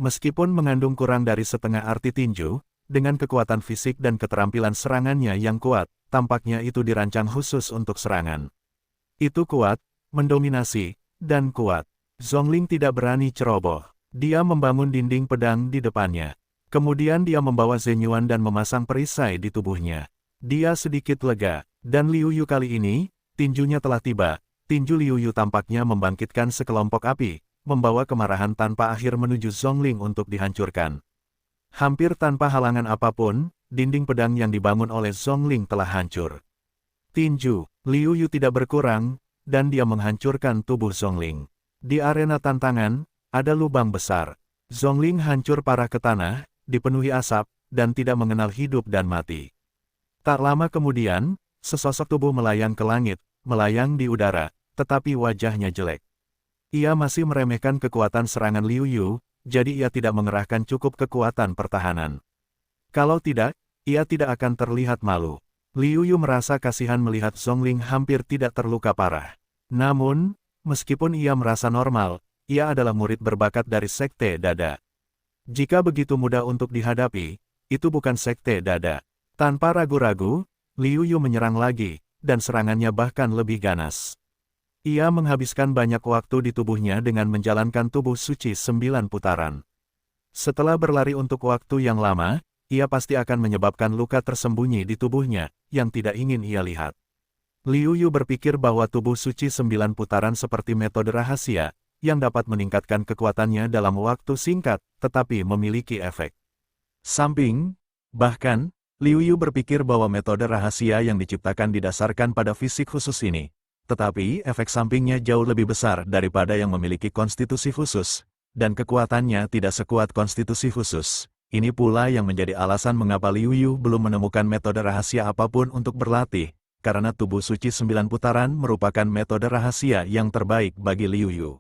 Meskipun mengandung kurang dari setengah arti tinju, dengan kekuatan fisik dan keterampilan serangannya yang kuat, tampaknya itu dirancang khusus untuk serangan. Itu kuat, mendominasi, dan kuat. Zhongling tidak berani ceroboh. Dia membangun dinding pedang di depannya. Kemudian dia membawa Zenyuan dan memasang perisai di tubuhnya. Dia sedikit lega, dan Liu Yu kali ini, tinjunya telah tiba. Tinju Liu Yu tampaknya membangkitkan sekelompok api, membawa kemarahan tanpa akhir menuju Zhongling untuk dihancurkan. Hampir tanpa halangan apapun, dinding pedang yang dibangun oleh Zhongling telah hancur. Tinju Liu Yu tidak berkurang, dan dia menghancurkan tubuh Zhongling. Di arena tantangan, ada lubang besar. Zhongling hancur parah ke tanah, dipenuhi asap, dan tidak mengenal hidup dan mati. Tak lama kemudian, sesosok tubuh melayang ke langit, melayang di udara, tetapi wajahnya jelek. Ia masih meremehkan kekuatan serangan Liu Yu, jadi ia tidak mengerahkan cukup kekuatan pertahanan. Kalau tidak, ia tidak akan terlihat malu. Liu Yu merasa kasihan melihat Zhongling hampir tidak terluka parah. Namun, meskipun ia merasa normal, ia adalah murid berbakat dari Sekte Dada. Jika begitu mudah untuk dihadapi, itu bukan Sekte Dada. Tanpa ragu-ragu, Liu Yu menyerang lagi, dan serangannya bahkan lebih ganas. Ia menghabiskan banyak waktu di tubuhnya dengan menjalankan tubuh suci 9 putaran. Setelah berlari untuk waktu yang lama, ia pasti akan menyebabkan luka tersembunyi di tubuhnya, yang tidak ingin ia lihat. Liu Yu berpikir bahwa tubuh suci 9 putaran seperti metode rahasia, yang dapat meningkatkan kekuatannya dalam waktu singkat, tetapi memiliki efek samping. Bahkan, Liu Yu berpikir bahwa metode rahasia yang diciptakan didasarkan pada fisik khusus ini. Tetapi efek sampingnya jauh lebih besar daripada yang memiliki konstitusi khusus, dan kekuatannya tidak sekuat konstitusi khusus. Ini pula yang menjadi alasan mengapa Liu Yu belum menemukan metode rahasia apapun untuk berlatih, karena tubuh suci 9 putaran merupakan metode rahasia yang terbaik bagi Liu Yu.